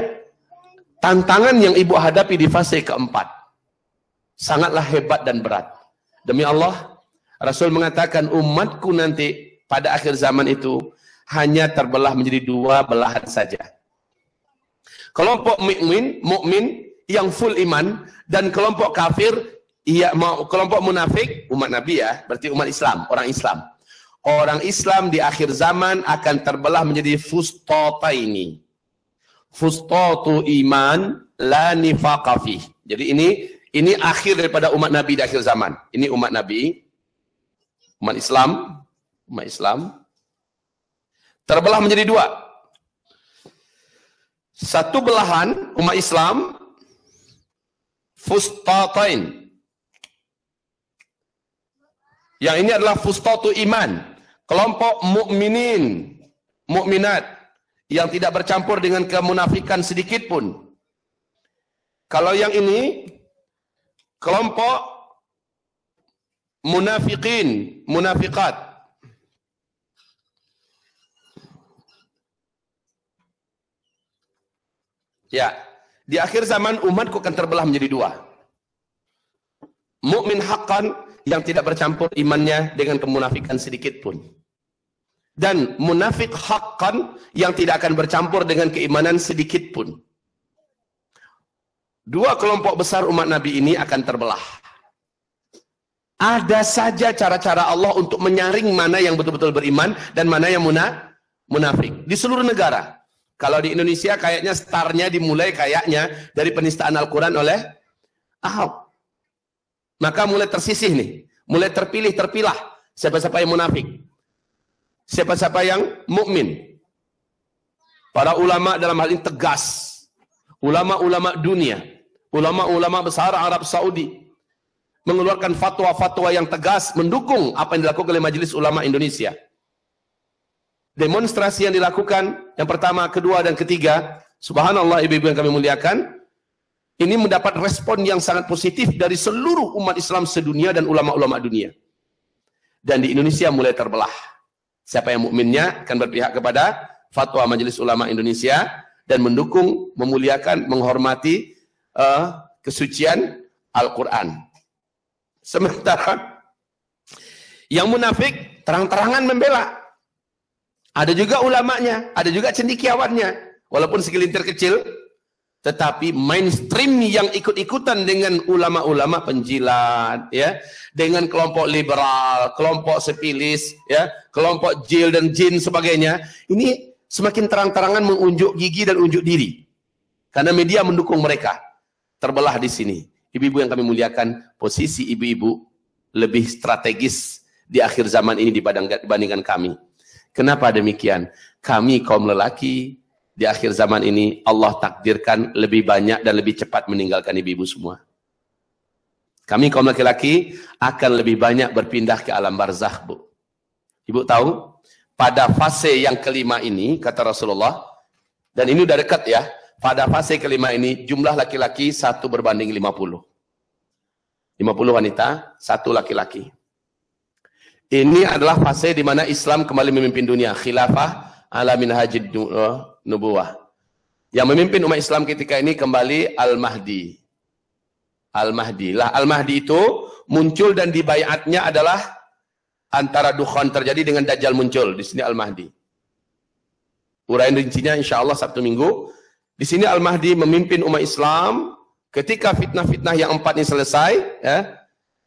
tantangan yang ibu hadapi di fase keempat, sangatlah hebat dan berat. Demi Allah, Rasul mengatakan umatku nanti pada akhir zaman itu, hanya terbelah menjadi dua belahan saja. Kelompok mukmin yang full iman, dan kelompok kafir, kelompok munafik, umat Nabi ya, berarti umat Islam, orang Islam. Orang Islam di akhir zaman akan terbelah menjadi fustataini. Fustatu iman la nifaqa fih. Jadi ini akhir daripada umat Nabi di akhir zaman. Ini umat Nabi, umat Islam terbelah menjadi dua. Satu belahan umat Islam fustatain. Yang ini adalah fustatu iman, kelompok mukminin, mukminat yang tidak bercampur dengan kemunafikan sedikit pun. Kalau yang ini kelompok munafikin, munafikat. Ya, di akhir zaman umatku akan terbelah menjadi dua. Mukmin haqqan yang tidak bercampur imannya dengan kemunafikan sedikit pun. Dan munafik haqqan yang tidak akan bercampur dengan keimanan sedikit pun. Dua kelompok besar umat Nabi ini akan terbelah. Ada saja cara-cara Allah untuk menyaring mana yang betul-betul beriman dan mana yang munafik. Di seluruh negara. Kalau di Indonesia kayaknya startnya dimulai kayaknya dari penistaan Al-Quran oleh Ahok. Maka mulai tersisih nih. Mulai terpilah siapa-siapa yang munafik. Siapa-siapa yang mukmin. Para ulama dalam hal ini tegas. Ulama-ulama dunia. Ulama-ulama besar Arab Saudi. Mengeluarkan fatwa-fatwa yang tegas mendukung apa yang dilakukan oleh Majelis Ulama Indonesia. Demonstrasi yang dilakukan yang pertama, kedua, dan ketiga, subhanallah ibu-ibu yang kami muliakan, ini mendapat respon yang sangat positif dari seluruh umat Islam sedunia dan ulama-ulama dunia. Dan di Indonesia mulai terbelah. Siapa yang mukminnya akan berpihak kepada fatwa Majelis Ulama Indonesia dan mendukung, memuliakan, menghormati kesucian Al-Quran. Sementara yang munafik terang-terangan membela. Ada juga ulamanya, ada juga cendekiawannya. Walaupun segelintir kecil, tetapi mainstream yang ikut-ikutan dengan ulama-ulama penjilat, ya, dengan kelompok liberal, kelompok sepilis, ya, kelompok jil dan jin sebagainya, ini semakin terang-terangan mengunjuk gigi dan unjuk diri. Karena media mendukung mereka. Terbelah di sini. Ibu-ibu yang kami muliakan, posisi ibu-ibu lebih strategis di akhir zaman ini dibandingkan kami. Kenapa demikian? Kami kaum lelaki di akhir zaman ini Allah takdirkan lebih banyak dan lebih cepat meninggalkan ibu-ibu semua. Kami kaum laki-laki akan lebih banyak berpindah ke alam barzakh, Bu. Ibu tahu, pada fase yang kelima ini, kata Rasulullah, dan ini udah dekat ya, pada fase kelima ini jumlah laki-laki 1 berbanding 50. 50 wanita, 1 laki-laki. Ini adalah fase di mana Islam kembali memimpin dunia. Khilafah ala minhajid nubuwah. Yang memimpin umat Islam ketika ini kembali Al-Mahdi. Al-Mahdi. Lah Al-Mahdi itu muncul dan dibaiatnya adalah antara dukhan terjadi dengan Dajjal muncul. Di sini Al-Mahdi. Uraian rincinya insya Allah Sabtu Minggu. Di sini Al-Mahdi memimpin umat Islam ketika fitnah-fitnah yang 4 ini selesai, ya,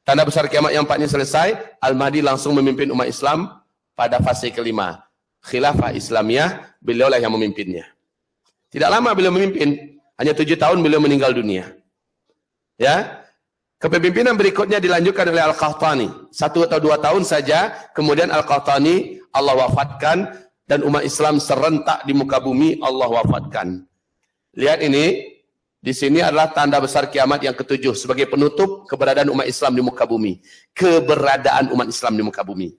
tanda besar kiamat yang 4 ini selesai, Al-Mahdi langsung memimpin umat Islam pada fase kelima. Khilafah Islamiyah, beliaulah yang memimpinnya. Tidak lama beliau memimpin, hanya 7 tahun beliau meninggal dunia. Ya, kepemimpinan berikutnya dilanjutkan oleh Al-Qahtani. 1 atau 2 tahun saja, kemudian Al-Qahtani Allah wafatkan, dan umat Islam serentak di muka bumi Allah wafatkan. Lihat ini, di sini adalah tanda besar kiamat yang ke-7 sebagai penutup keberadaan umat Islam di muka bumi. Keberadaan umat Islam di muka bumi.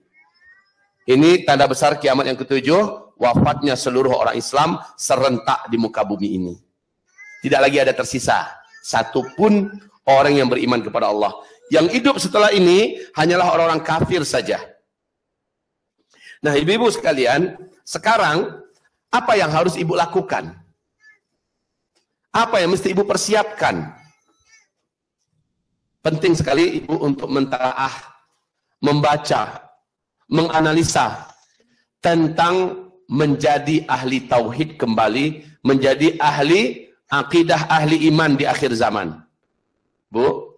Ini tanda besar kiamat yang ke-7, wafatnya seluruh orang Islam serentak di muka bumi ini. Tidak lagi ada tersisa satu pun orang yang beriman kepada Allah. Yang hidup setelah ini hanyalah orang-orang kafir saja. Nah, ibu-ibu sekalian, sekarang apa yang harus ibu lakukan? Apa yang mesti ibu persiapkan? Penting sekali ibu untuk mentalaah, membaca, menganalisa tentang menjadi ahli tauhid kembali, menjadi ahli akidah, ahli iman di akhir zaman. Bu,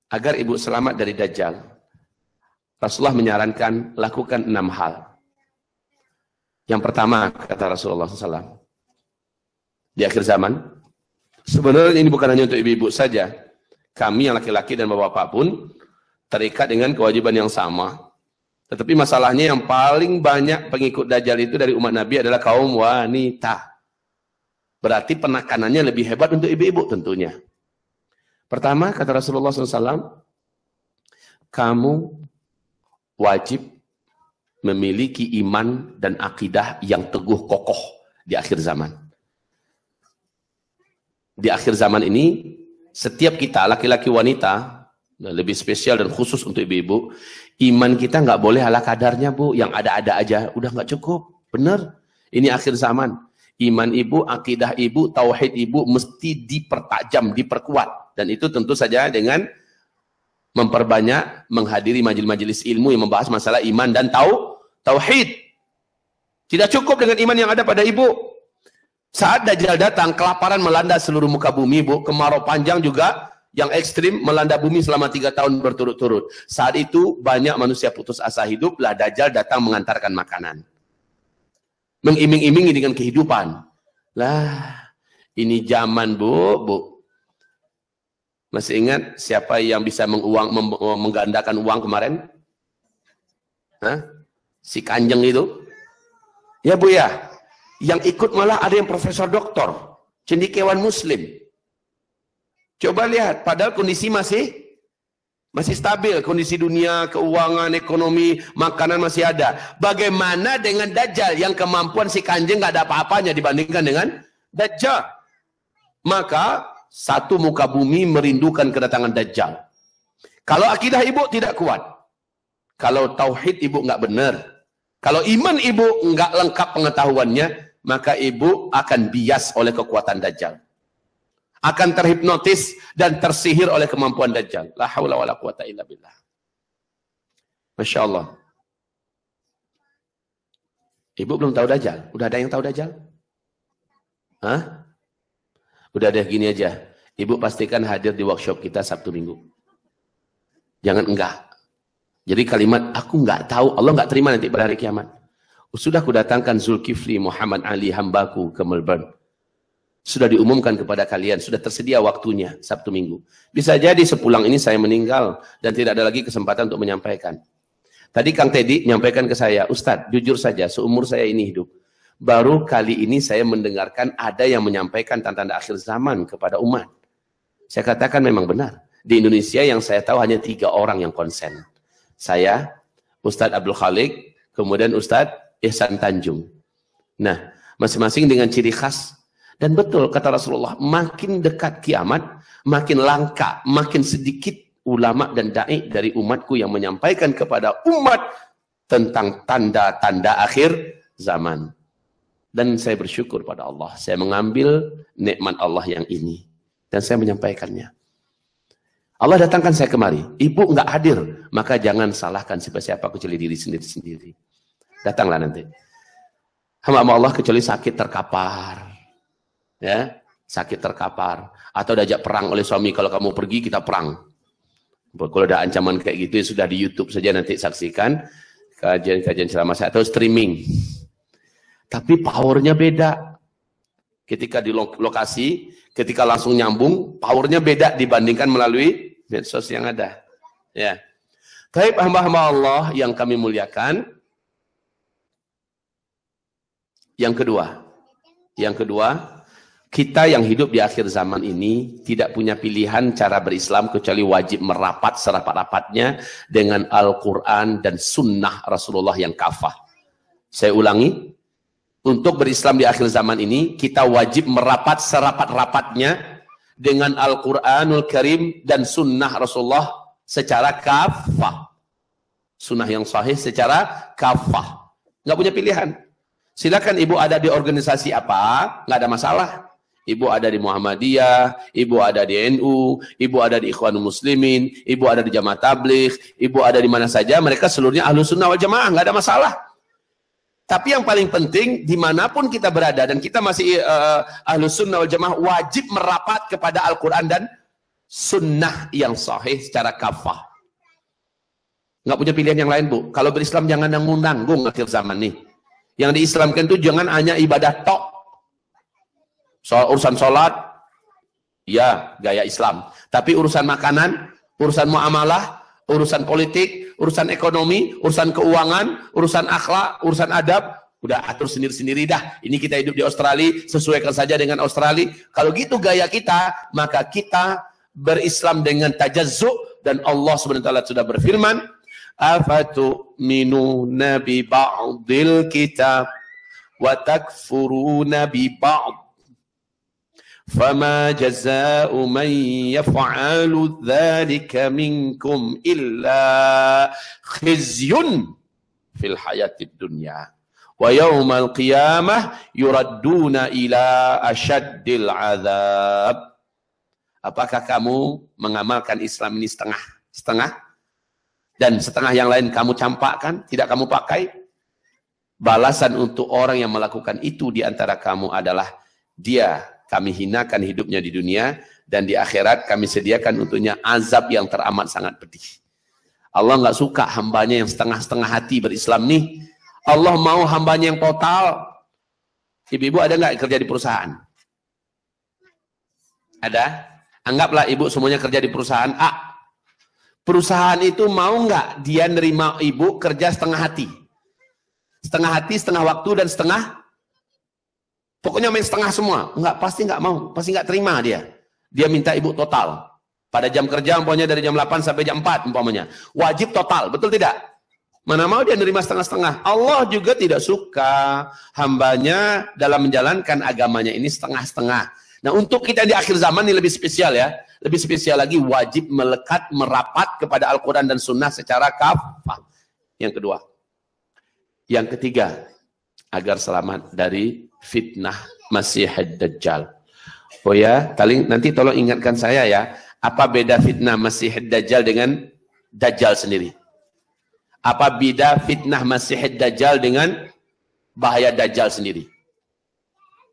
agar ibu selamat dari Dajjal, Rasulullah menyarankan lakukan 6 hal. Yang pertama, kata Rasulullah SAW, di akhir zaman, sebenarnya ini bukan hanya untuk ibu-ibu saja, kami yang laki-laki dan bapak-bapak pun terikat dengan kewajiban yang sama. Tetapi masalahnya yang paling banyak pengikut Dajjal itu dari umat Nabi adalah kaum wanita. Berarti penekanannya lebih hebat untuk ibu-ibu tentunya. Pertama, kata Rasulullah SAW, kamu wajib memiliki iman dan akidah yang teguh kokoh di akhir zaman. Di akhir zaman ini, setiap kita, laki-laki wanita, lebih spesial dan khusus untuk ibu-ibu, iman kita nggak boleh ala kadarnya, Bu. Yang ada-ada aja, udah nggak cukup. Benar. Ini akhir zaman. Iman ibu, akidah ibu, tauhid ibu mesti dipertajam, diperkuat. Dan itu tentu saja dengan memperbanyak menghadiri majelis-majelis ilmu yang membahas masalah iman dan tauhid. Tidak cukup dengan iman yang ada pada ibu. Saat Dajjal datang, kelaparan melanda seluruh muka bumi, Bu. Kemarau panjang juga yang ekstrim melanda bumi selama 3 tahun berturut-turut. Saat itu banyak manusia putus asa hidup, lah Dajjal datang mengantarkan makanan. Mengiming-imingi dengan kehidupan. Lah, ini zaman, Bu. Masih ingat siapa yang bisa menggandakan uang kemarin? Hah? Si Kanjeng itu? Ya, Bu ya. Yang ikut malah ada yang profesor doktor, cendekiawan muslim. Coba lihat, padahal kondisi masih stabil, kondisi dunia, keuangan, ekonomi, makanan masih ada. Bagaimana dengan Dajjal yang kemampuan si Kanjeng nggak ada apa-apanya dibandingkan dengan Dajjal? Maka satu muka bumi merindukan kedatangan Dajjal. Kalau akidah ibu tidak kuat, kalau tauhid ibu nggak benar, kalau iman ibu nggak lengkap pengetahuannya, maka ibu akan bias oleh kekuatan Dajjal. Akan terhipnotis dan tersihir oleh kemampuan Dajjal. La haula wala quwata illa billah. Masya Allah. Ibu belum tahu Dajjal? Udah ada yang tahu Dajjal? Hah? Udah deh, gini aja. Ibu pastikan hadir di workshop kita Sabtu Minggu. Jangan enggak. Jadi kalimat, aku enggak tahu, Allah enggak terima nanti pada hari kiamat. Sudah kudatangkan Zulkifli Muhammad Ali hambaku ke Melbourne. Sudah diumumkan kepada kalian, sudah tersedia waktunya Sabtu Minggu. Bisa jadi sepulang ini saya meninggal dan tidak ada lagi kesempatan untuk menyampaikan. Tadi Kang Teddy menyampaikan ke saya, Ustadz, jujur saja, seumur saya ini hidup, baru kali ini saya mendengarkan ada yang menyampaikan tanda-tanda akhir zaman kepada umat. Saya katakan memang benar. Di Indonesia yang saya tahu hanya 3 orang yang konsen. Saya, Ustadz Abdul Khalik, kemudian Ustadz Ihsan Tanjung. Nah, masing-masing dengan ciri khas. Dan betul kata Rasulullah, makin dekat kiamat, makin langka, makin sedikit ulama dan da'i dari umatku yang menyampaikan kepada umat tentang tanda-tanda akhir zaman. Dan saya bersyukur pada Allah, saya mengambil nikmat Allah yang ini dan saya menyampaikannya. Allah datangkan saya kemari, ibu enggak hadir, maka jangan salahkan siapa-siapa kecuali diri sendiri-sendiri. Datanglah nanti. hamba Allah kecuali sakit terkapar. Ya, sakit terkapar. Atau diajak perang oleh suami, kalau kamu pergi kita perang. Kalau ada ancaman kayak gitu, ya sudah di YouTube saja nanti saksikan kajian-kajian ceramah saya atau streaming. Tapi powernya beda. Ketika di lokasi, ketika langsung nyambung, powernya beda dibandingkan melalui medsos yang ada. Ya. Baik hamba-hamba Allah yang kami muliakan. Yang kedua, kita yang hidup di akhir zaman ini tidak punya pilihan cara berislam kecuali wajib merapat serapat-rapatnya dengan Al-Quran dan Sunnah Rasulullah yang kafah. Saya ulangi, untuk berislam di akhir zaman ini kita wajib merapat serapat-rapatnya dengan Al-Quranul Karim dan Sunnah Rasulullah secara kafah. Sunnah yang sahih secara kafah. Nggak punya pilihan. Silakan ibu ada di organisasi apa, nggak ada masalah. Ibu ada di Muhammadiyah, ibu ada di NU, ibu ada di Ikhwanul Muslimin, ibu ada di Jamaah Tabligh, ibu ada di mana saja, mereka seluruhnya Ahlus Sunnah wal Jamaah, nggak ada masalah. Tapi yang paling penting, dimanapun kita berada, dan kita masih Ahlus Sunnah wal Jamaah, wajib merapat kepada Al-Quran dan Sunnah yang sahih secara kafah. Nggak punya pilihan yang lain, Bu. Kalau berislam jangan nanggung-nanggung akhir zaman nih. Yang diislamkan itu jangan hanya ibadah tok. Soal urusan sholat, ya gaya Islam. Tapi urusan makanan, urusan muamalah, urusan politik, urusan ekonomi, urusan keuangan, urusan akhlak, urusan adab, udah atur sendiri-sendiri dah. Ini kita hidup di Australia, sesuaikan saja dengan Australia. Kalau gitu gaya kita, maka kita berislam dengan tajazzu, dan Allah SWT sudah berfirman, afatu'minuna bi ba'dil kitab wa takfuruna bi ba'd fama jaza'u man yaf'alu dhalika minkum illa khizyun fil hayatid dunya wa yawmal qiyamah yuradduna ila asyaddil azab. Apakah kamu mengamalkan Islam ini setengah-setengah? Dan setengah yang lain kamu campakkan, tidak kamu pakai? Balasan untuk orang yang melakukan itu di antara kamu adalah kami hinakan hidupnya di dunia, dan di akhirat kami sediakan untuknya azab yang teramat sangat pedih. Allah nggak suka hambanya yang setengah-setengah hati berislam nih. Allah mau hambanya yang total. Ibu-ibu ada nggak kerja di perusahaan? Ada? Anggaplah ibu semuanya kerja di perusahaan A. Perusahaan itu mau nggak dia nerima ibu kerja setengah hati? Setengah hati, setengah waktu, dan setengah, pokoknya main setengah semua. Enggak, pasti nggak mau, pasti nggak terima dia. Dia minta ibu total. Pada jam kerja umpamanya dari jam 8 sampai jam 4 umpamanya. Wajib total, betul tidak? Mana mau dia nerima setengah-setengah? Allah juga tidak suka hambanya dalam menjalankan agamanya ini setengah-setengah. Nah, untuk kita di akhir zaman ini lebih spesial ya. Lebih spesial lagi, wajib melekat, merapat kepada Al-Quran dan Sunnah secara kafah. Yang kedua. Yang ketiga, agar selamat dari fitnah Masihid Dajjal. Oh ya, nanti tolong ingatkan saya ya, apa beda fitnah Masihid Dajjal dengan Dajjal sendiri? Apa beda fitnah Masihid Dajjal dengan bahaya Dajjal sendiri?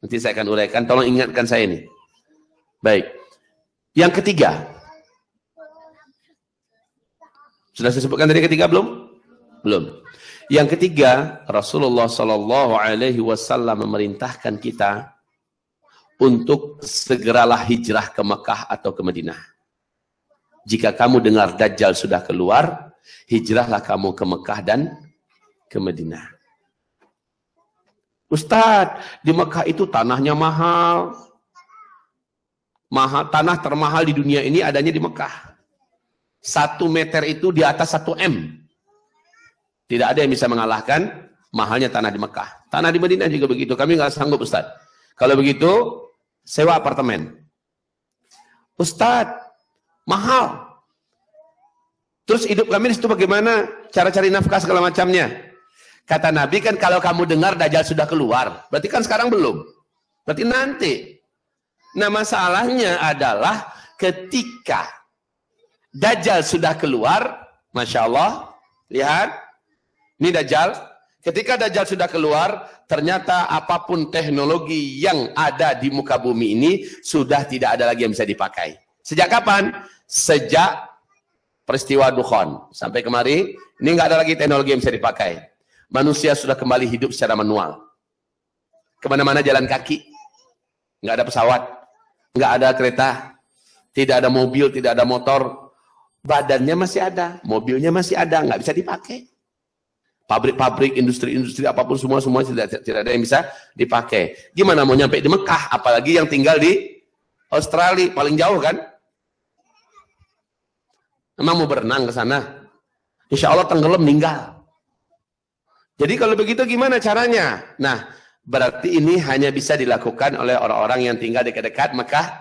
Nanti saya akan uraikan, tolong ingatkan saya ini. Baik. Yang ketiga. Sudah saya sebutkan tadi ketiga belum? Belum. Yang ketiga, Rasulullah SAW memerintahkan kita untuk segeralah hijrah ke Mekah atau ke Madinah. Jika kamu dengar Dajjal sudah keluar, hijrahlah kamu ke Mekah dan ke Madinah. Ustadz, di Mekah itu tanahnya mahal. Tanah termahal di dunia ini adanya di Mekah. 1 meter itu di atas 1 M. Tidak ada yang bisa mengalahkan mahalnya tanah di Mekah. Tanah di Madinah juga begitu. Kami nggak sanggup, Ustadz. Kalau begitu, sewa apartemen. Ustadz, mahal. Terus hidup kami di situ bagaimana? Cara cari nafkah segala macamnya. Kata Nabi kan kalau kamu dengar Dajjal sudah keluar. Berarti kan sekarang belum. Berarti nanti. Nah, masalahnya adalah ketika Dajjal sudah keluar, Masya Allah, lihat, ini Dajjal, Ketika Dajjal sudah keluar, ternyata apapun teknologi yang ada di muka bumi ini sudah tidak ada lagi yang bisa dipakai. Sejak kapan? Sejak peristiwa Dukhon. Sampai kemari, ini nggak ada lagi teknologi yang bisa dipakai. Manusia sudah kembali hidup secara manual. Kemana-mana jalan kaki. Nggak ada pesawat. Nggak ada kereta. Tidak ada mobil, tidak ada motor. Badannya masih ada. Mobilnya masih ada. Nggak bisa dipakai. Pabrik-pabrik, industri-industri, apapun semua tidak ada yang bisa dipakai. Gimana mau nyampe di Mekah, apalagi yang tinggal di Australia, paling jauh kan? Emang mau berenang ke sana? Insya Allah tenggelam meninggal. Jadi kalau begitu gimana caranya? Nah, berarti ini hanya bisa dilakukan oleh orang-orang yang tinggal dekat-dekat Mekah,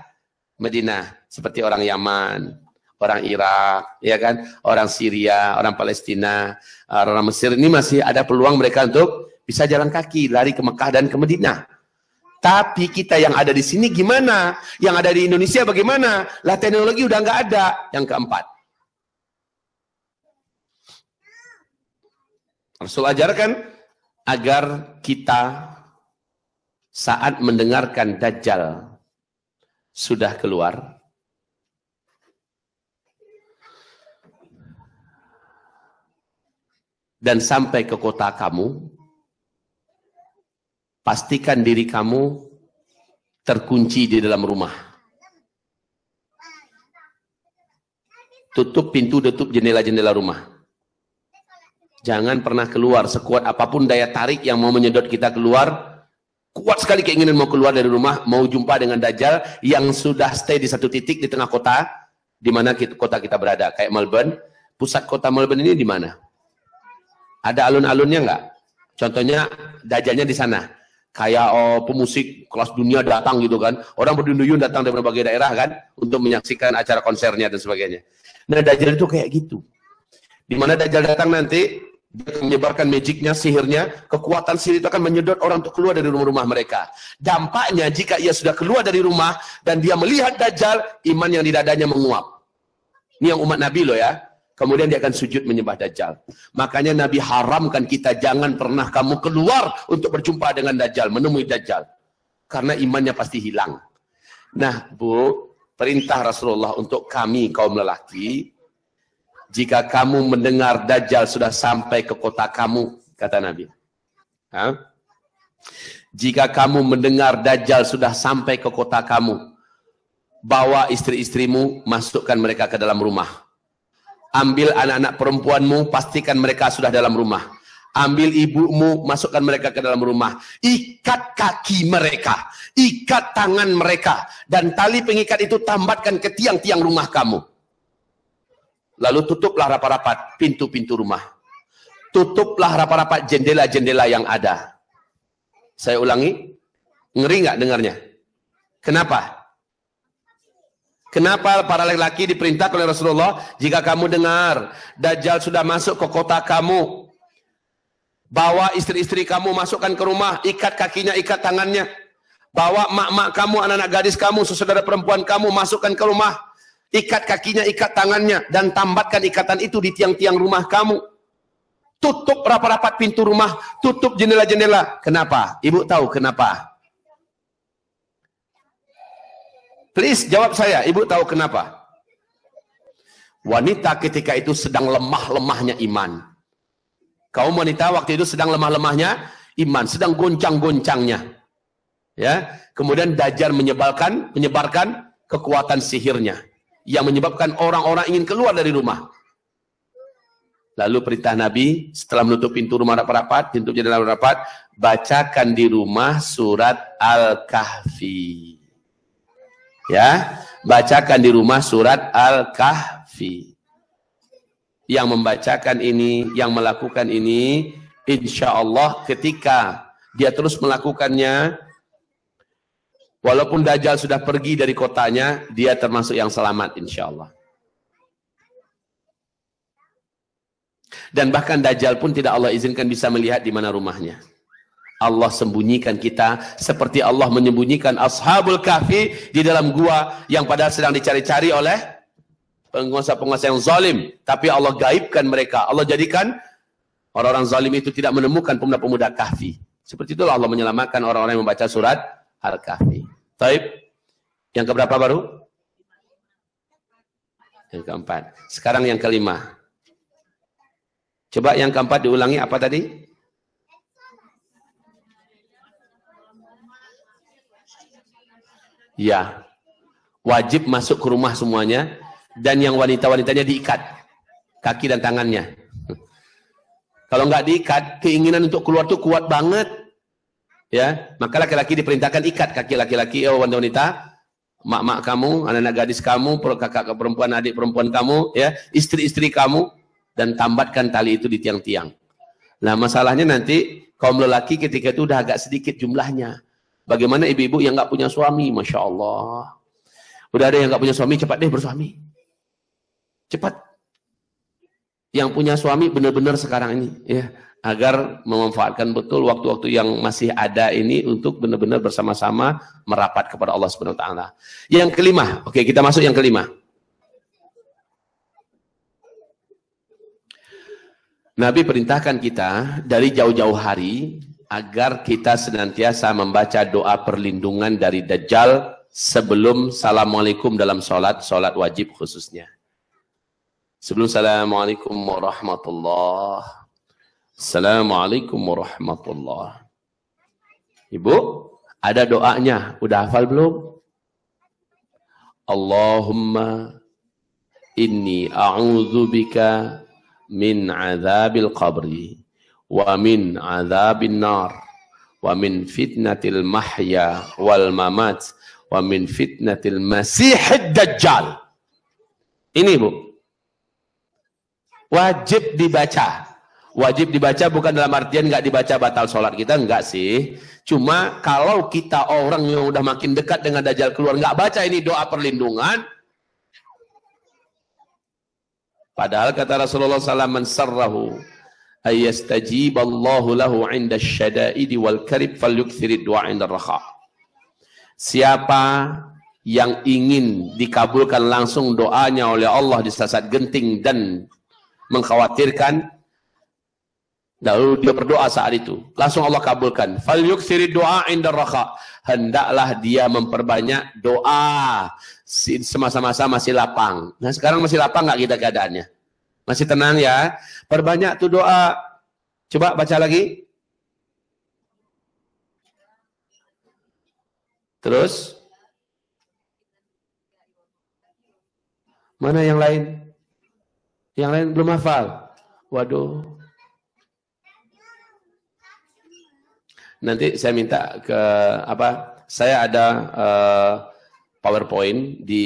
Madinah, seperti orang Yaman, orang Irak, ya kan, orang Syria, orang Palestina, orang Mesir. Ini masih ada peluang mereka untuk bisa jalan kaki, lari ke Mekah dan ke Madinah. Tapi kita yang ada di sini gimana? Yang ada di Indonesia bagaimana? Lah teknologi udah nggak ada. Yang keempat, Rasul ajarkan agar kita saat mendengarkan Dajjal sudah keluar, dan sampai ke kota kamu, pastikan diri kamu terkunci di dalam rumah. Tutup pintu, tutup jendela-jendela rumah. Jangan pernah keluar, sekuat apapun daya tarik yang mau menyedot kita keluar. Kuat sekali keinginan mau keluar dari rumah, mau jumpa dengan Dajjal yang sudah stay di satu titik di tengah kota, di mana kota kita berada. Kayak Melbourne, pusat kota Melbourne ini di mana? Ada alun-alunnya nggak? Contohnya Dajjalnya di sana. Kayak pemusik kelas dunia datang gitu kan. Orang berduyun-duyun datang dari berbagai daerah kan untuk menyaksikan acara konsernya dan sebagainya. Nah, Dajjal itu kayak gitu. Di mana Dajjal datang nanti, dia menyebarkan magicnya, sihirnya, kekuatan sihir itu akan menyedot orang untuk keluar dari rumah-rumah mereka. Dampaknya jika ia sudah keluar dari rumah dan dia melihat Dajjal, iman yang di dadanya menguap. Ini yang umat Nabi loh ya. Kemudian dia akan sujud menyembah Dajjal. Makanya Nabi haramkan kita jangan pernah kamu keluar untuk berjumpa dengan Dajjal, menemui Dajjal. Karena imannya pasti hilang. Nah, Bu, perintah Rasulullah untuk kami kaum lelaki, jika kamu mendengar Dajjal sudah sampai ke kota kamu, kata Nabi. Jika kamu mendengar Dajjal sudah sampai ke kota kamu, bawa istri-istrimu, masukkan mereka ke dalam rumah. Ambil anak-anak perempuanmu, pastikan mereka sudah dalam rumah. Ambil ibumu, masukkan mereka ke dalam rumah. Ikat kaki mereka, ikat tangan mereka, dan tali pengikat itu tambatkan ke tiang-tiang rumah kamu. Lalu tutuplah rapat-rapat pintu-pintu rumah. Tutuplah rapat-rapat jendela-jendela yang ada. Saya ulangi, ngeri nggak dengarnya? Kenapa? Kenapa para laki-laki diperintahkan oleh Rasulullah, jika kamu dengar Dajjal sudah masuk ke kota kamu, bawa istri-istri kamu, masukkan ke rumah, ikat kakinya, ikat tangannya. Bawa mak-mak kamu, anak-anak gadis kamu, saudara perempuan kamu, masukkan ke rumah. Ikat kakinya, ikat tangannya, dan tambatkan ikatan itu di tiang-tiang rumah kamu. Tutup rapat-rapat pintu rumah, tutup jendela-jendela. Kenapa? Ibu tahu kenapa? Please jawab saya, ibu tahu kenapa? Wanita ketika itu sedang lemah-lemahnya iman. Kaum wanita waktu itu sedang lemah-lemahnya iman, sedang goncang-goncangnya. Ya, kemudian Dajjal menyebarkan kekuatan sihirnya yang menyebabkan orang-orang ingin keluar dari rumah. Lalu perintah Nabi setelah menutup pintu rumah rapat-rapat, pintu jendela rapat, bacakan di rumah surat Al-Kahfi. Ya, bacakan di rumah surat Al-Kahfi. Yang membacakan ini, yang melakukan ini, insya Allah ketika dia terus melakukannya, walaupun Dajjal sudah pergi dari kotanya, dia termasuk yang selamat insya Allah. Dan bahkan Dajjal pun tidak Allah izinkan bisa melihat di mana rumahnya. Allah sembunyikan kita seperti Allah menyembunyikan Ashabul Kahfi di dalam gua yang padahal sedang dicari-cari oleh penguasa-penguasa yang zalim. Tapi Allah gaibkan mereka. Allah jadikan Orang-orang zalim itu tidak menemukan pemuda-pemuda Kahfi. Seperti itulah Allah menyelamatkan orang-orang yang membaca surat Al-Kahfi. Taib. Yang keberapa baru? Yang keempat. Sekarang yang kelima. Coba yang keempat diulangi apa tadi? Ya. Wajib masuk ke rumah semuanya. Dan yang wanita-wanitanya diikat. Kaki dan tangannya. Kalau nggak diikat, keinginan untuk keluar itu kuat banget. Ya, maka laki-laki diperintahkan ikat kaki laki-laki, wanita-wanita, mak-mak kamu, anak-anak gadis kamu, kakak perempuan, adik perempuan kamu, ya, istri-istri kamu, dan tambatkan tali itu di tiang-tiang. Nah, masalahnya nanti kaum lelaki ketika itu udah agak sedikit jumlahnya. Bagaimana ibu-ibu yang nggak punya suami, masya Allah. Udah ada yang nggak punya suami, cepat deh bersuami. Cepat. Yang punya suami benar-benar sekarang ini, ya, agar memanfaatkan betul waktu-waktu yang masih ada ini untuk benar-benar bersama-sama merapat kepada Allah Subhanahu wa taala. Yang kelima, oke, kita masuk yang kelima. Nabi perintahkan kita dari jauh-jauh hari agar kita senantiasa membaca doa perlindungan dari Dajjal sebelum Assalamualaikum dalam salat wajib khususnya. Sebelum Assalamualaikum warahmatullahi. Assalamualaikum warahmatullahi. Ibu, ada doanya. Udah hafal belum? Allahumma inni a'udzubika min azabil qabri wa min azabin nar wa min fitnatil mahya wal mamat wa min fitnatil masihid dajjal. Ini, Bu. Wajib dibaca. Wajib dibaca bukan dalam artian nggak dibaca batal sholat kita, enggak sih. Cuma kalau kita orang yang udah makin dekat dengan Dajjal keluar, nggak baca ini doa perlindungan. Padahal kata Rasulullah SAW, man sarrahu ayyastajiballahu lahu inda syada'idi wal karib falyukthirid du'a inda rakha. Siapa yang ingin dikabulkan langsung doanya oleh Allah di saat genting dan mengkhawatirkan, lalu dia berdoa saat itu, langsung Allah kabulkan. Falyuksiri doa inda rakha. Hendaklah dia memperbanyak doa semasa-masa masih lapang. Nah, sekarang masih lapang nggak kita keadaannya? Masih tenang ya? Perbanyak tuh doa. Coba baca lagi. Terus mana yang lain? Yang lain belum hafal. Waduh. Nanti saya minta ke saya ada PowerPoint di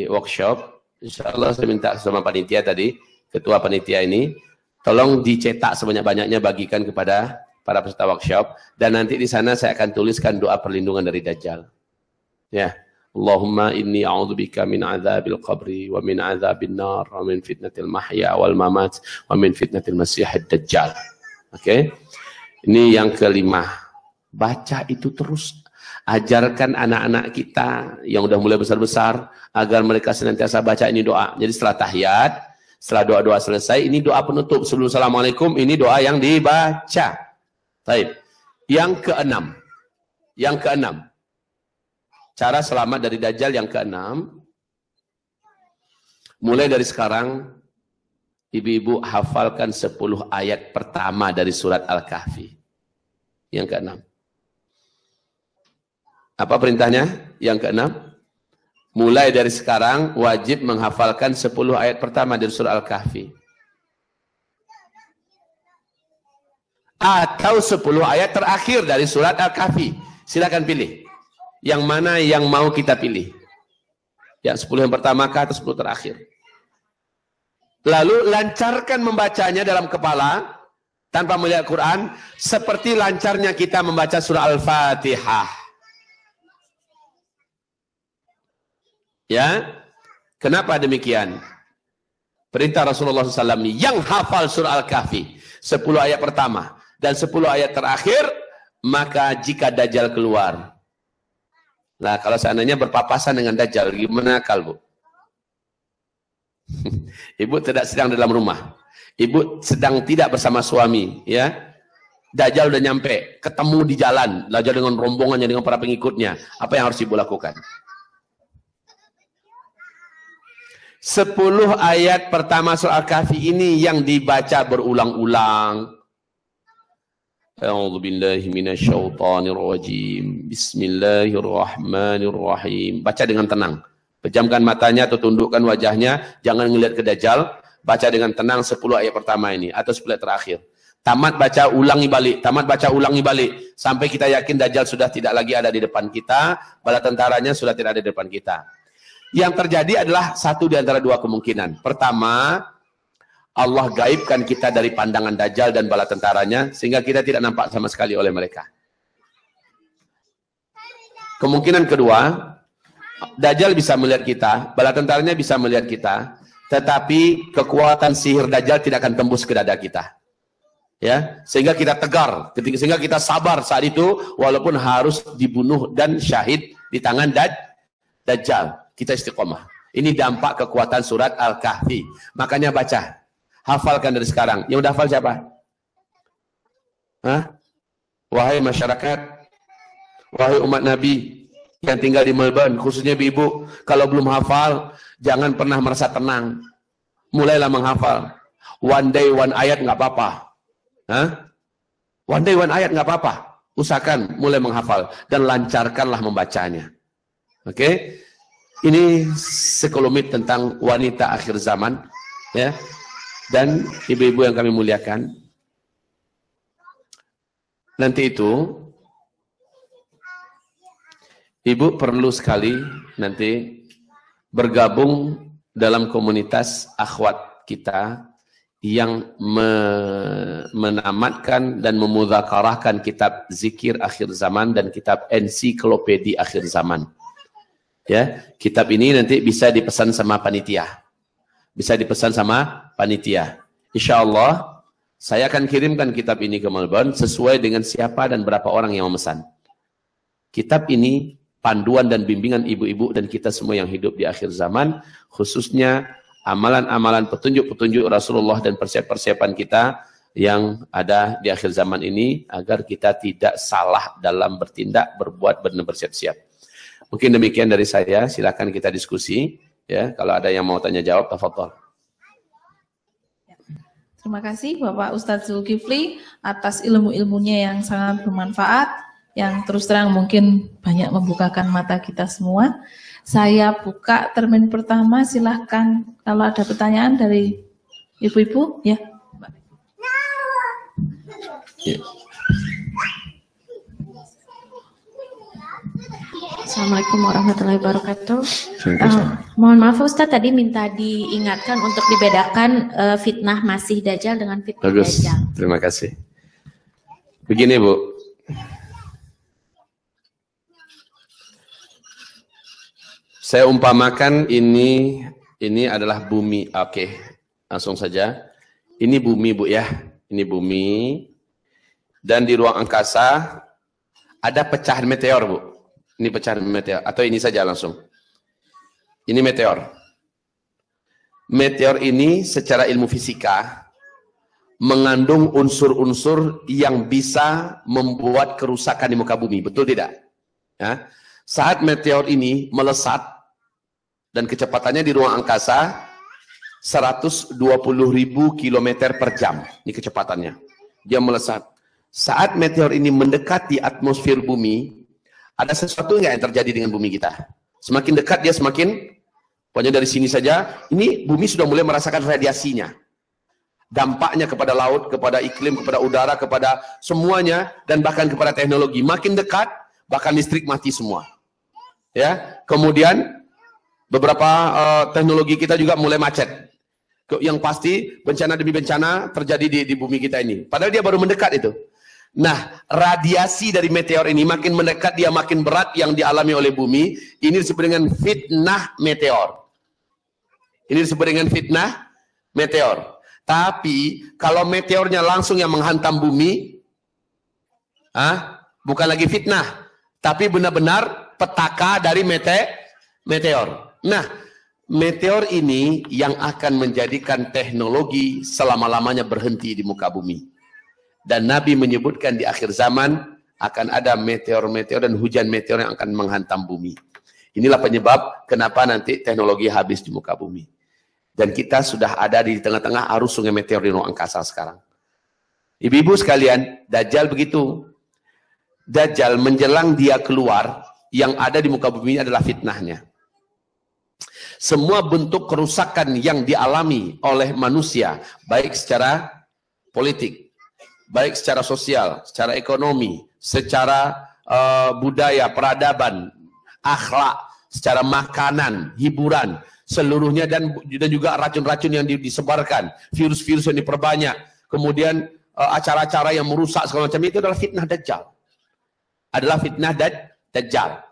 workshop. Insya Allah saya minta sama panitia tadi, ketua panitia ini, tolong dicetak sebanyak-banyaknya, bagikan kepada para peserta workshop, dan nanti di sana saya akan tuliskan doa perlindungan dari Dajjal. Ya, Allahumma inni a'udzubika min azabil qabri wa min azabin nar wa min fitnatil mahya wal mamat wa min fitnatil masihid dajjal. Oke. Ini yang kelima. Baca itu terus. Ajarkan anak-anak kita yang udah mulai besar-besar agar mereka senantiasa baca ini doa. Jadi setelah tahiyat, setelah doa-doa selesai, ini doa penutup. Sebelum Assalamualaikum, ini doa yang dibaca. Baik. Yang keenam. Yang keenam. Cara selamat dari Dajjal yang keenam. Mulai dari sekarang, ibu-ibu hafalkan 10 ayat pertama dari surat Al-Kahfi. Yang keenam. Apa perintahnya? Yang keenam. Mulai dari sekarang wajib menghafalkan 10 ayat pertama dari surah Al-Kahfi. Atau 10 ayat terakhir dari surat Al-Kahfi. Silakan pilih. Yang mana yang mau kita pilih? Yang 10 yang pertama atau 10 terakhir? Lalu lancarkan membacanya dalam kepala tanpa melihat Quran seperti lancarnya kita membaca surah Al-Fatihah. Ya, kenapa demikian? Perintah Rasulullah SAW yang hafal surah Al-Kahfi 10 ayat pertama dan 10 ayat terakhir, maka jika Dajjal keluar. Nah, kalau seandainya berpapasan dengan Dajjal, gimana akal, Bu? Ibu tidak sedang dalam rumah. Ibu sedang tidak bersama suami, ya. Dajjal udah nyampe, ketemu di jalan, Dajjal dengan rombongannya, dengan para pengikutnya. Apa yang harus ibu lakukan? 10 ayat pertama surah Al-Kahfi ini yang dibaca berulang-ulang. A'udzu billahi minasyaitonir rajim. Bismillahirrahmanirrahim. Baca dengan tenang. Pejamkan matanya atau tundukkan wajahnya, jangan ngelihat ke Dajjal. Baca dengan tenang 10 ayat pertama ini atau 10 ayat terakhir. Tamat baca ulangi balik, tamat baca ulangi balik sampai kita yakin Dajjal sudah tidak lagi ada di depan kita, bala tentaranya sudah tidak ada di depan kita. Yang terjadi adalah satu di antara dua kemungkinan. Pertama, Allah gaibkan kita dari pandangan Dajjal dan bala tentaranya sehingga kita tidak nampak sama sekali oleh mereka. Kemungkinan kedua, Dajjal bisa melihat kita, bala tentaranya bisa melihat kita, tetapi kekuatan sihir Dajjal tidak akan tembus ke dada kita. Ya, sehingga kita tegar, sehingga kita sabar saat itu walaupun harus dibunuh dan syahid di tangan Dajjal. Kita istiqomah. Ini dampak kekuatan surat Al-Kahfi. Makanya baca, hafalkan dari sekarang. Yang udah hafal siapa? Hah? Wahai masyarakat, wahai umat Nabi yang tinggal di Melbourne, khususnya ibu-ibu, kalau belum hafal, jangan pernah merasa tenang. Mulailah menghafal. One day, one ayat nggak apa-apa. Hah? One day, one ayat nggak apa-apa. Usahakan mulai menghafal dan lancarkanlah membacanya. Oke? Ini sekelumit tentang wanita akhir zaman, ya. Dan ibu-ibu yang kami muliakan. Nanti itu ibu perlu sekali nanti bergabung dalam komunitas akhwat kita yang menamatkan dan memudzakarahkan kitab zikir akhir zaman dan kitab ensiklopedi akhir zaman. Ya, kitab ini nanti bisa dipesan sama panitia. Bisa dipesan sama panitia. Insya Allah, saya akan kirimkan kitab ini ke Melbourne sesuai dengan siapa dan berapa orang yang memesan. Kitab ini panduan dan bimbingan ibu-ibu dan kita semua yang hidup di akhir zaman, khususnya amalan-amalan petunjuk-petunjuk Rasulullah dan persiapan kita yang ada di akhir zaman ini agar kita tidak salah dalam bertindak, berbuat, dan bersiap-siap. Mungkin demikian dari saya, silakan kita diskusi. Ya, kalau ada yang mau tanya jawab, tafadhol. Terima kasih Bapak Ustadz Zulkifli atas ilmu-ilmunya yang sangat bermanfaat, yang terus terang mungkin banyak membukakan mata kita semua. Saya buka termin pertama, silahkan kalau ada pertanyaan dari ibu-ibu, ya. Ya. Assalamualaikum warahmatullahi wabarakatuh. Mohon maaf Ustadz, tadi minta diingatkan untuk dibedakan fitnah Masih Dajjal dengan fitnah Bagus. Dajjal. Terima kasih. Begini Bu, saya umpamakan ini adalah bumi. Oke, langsung saja. Ini bumi Bu ya, ini bumi. Dan di ruang angkasa ada pecahan meteor Bu. Ini pecahan meteor, atau ini saja langsung. Ini meteor. Meteor ini secara ilmu fisika mengandung unsur-unsur yang bisa membuat kerusakan di muka bumi, betul tidak? Ya. Saat meteor ini melesat dan kecepatannya di ruang angkasa 120.000 km per jam, ini kecepatannya. Dia melesat. Saat meteor ini mendekati atmosfer bumi, ada sesuatu nggak yang terjadi dengan bumi kita? Semakin dekat dia semakin, pokoknya dari sini saja, ini bumi sudah mulai merasakan radiasinya. Dampaknya kepada laut, kepada iklim, kepada udara, kepada semuanya, dan bahkan kepada teknologi. Makin dekat, bahkan listrik mati semua. Ya, kemudian beberapa teknologi kita juga mulai macet. Yang pasti bencana demi bencana terjadi di bumi kita ini. Padahal dia baru mendekat itu. Nah, radiasi dari meteor ini makin mendekat, dia makin berat yang dialami oleh bumi. Ini disebut dengan fitnah meteor. Ini disebut dengan fitnah meteor. Tapi kalau meteornya langsung yang menghantam bumi, bukan lagi fitnah, tapi benar-benar petaka dari meteor. Nah, Meteor ini yang akan menjadikan teknologi selama-lamanya berhenti di muka bumi. Dan Nabi menyebutkan di akhir zaman akan ada meteor-meteor dan hujan meteor yang akan menghantam bumi. Inilah penyebab kenapa nanti teknologi habis di muka bumi. Dan kita sudah ada di tengah-tengah arus sungai meteor di ruang angkasa sekarang. Ibu-ibu sekalian, Dajjal begitu. Dajjal menjelang dia keluar, yang ada di muka bumi adalah fitnahnya. Semua bentuk kerusakan yang dialami oleh manusia, baik secara politik, baik secara sosial, secara ekonomi, secara budaya, peradaban, akhlak, secara makanan, hiburan, seluruhnya dan juga racun-racun yang disebarkan, virus-virus yang diperbanyak, kemudian acara-acara yang merusak segala macam itu adalah fitnah Dajjal. Adalah fitnah Dajjal.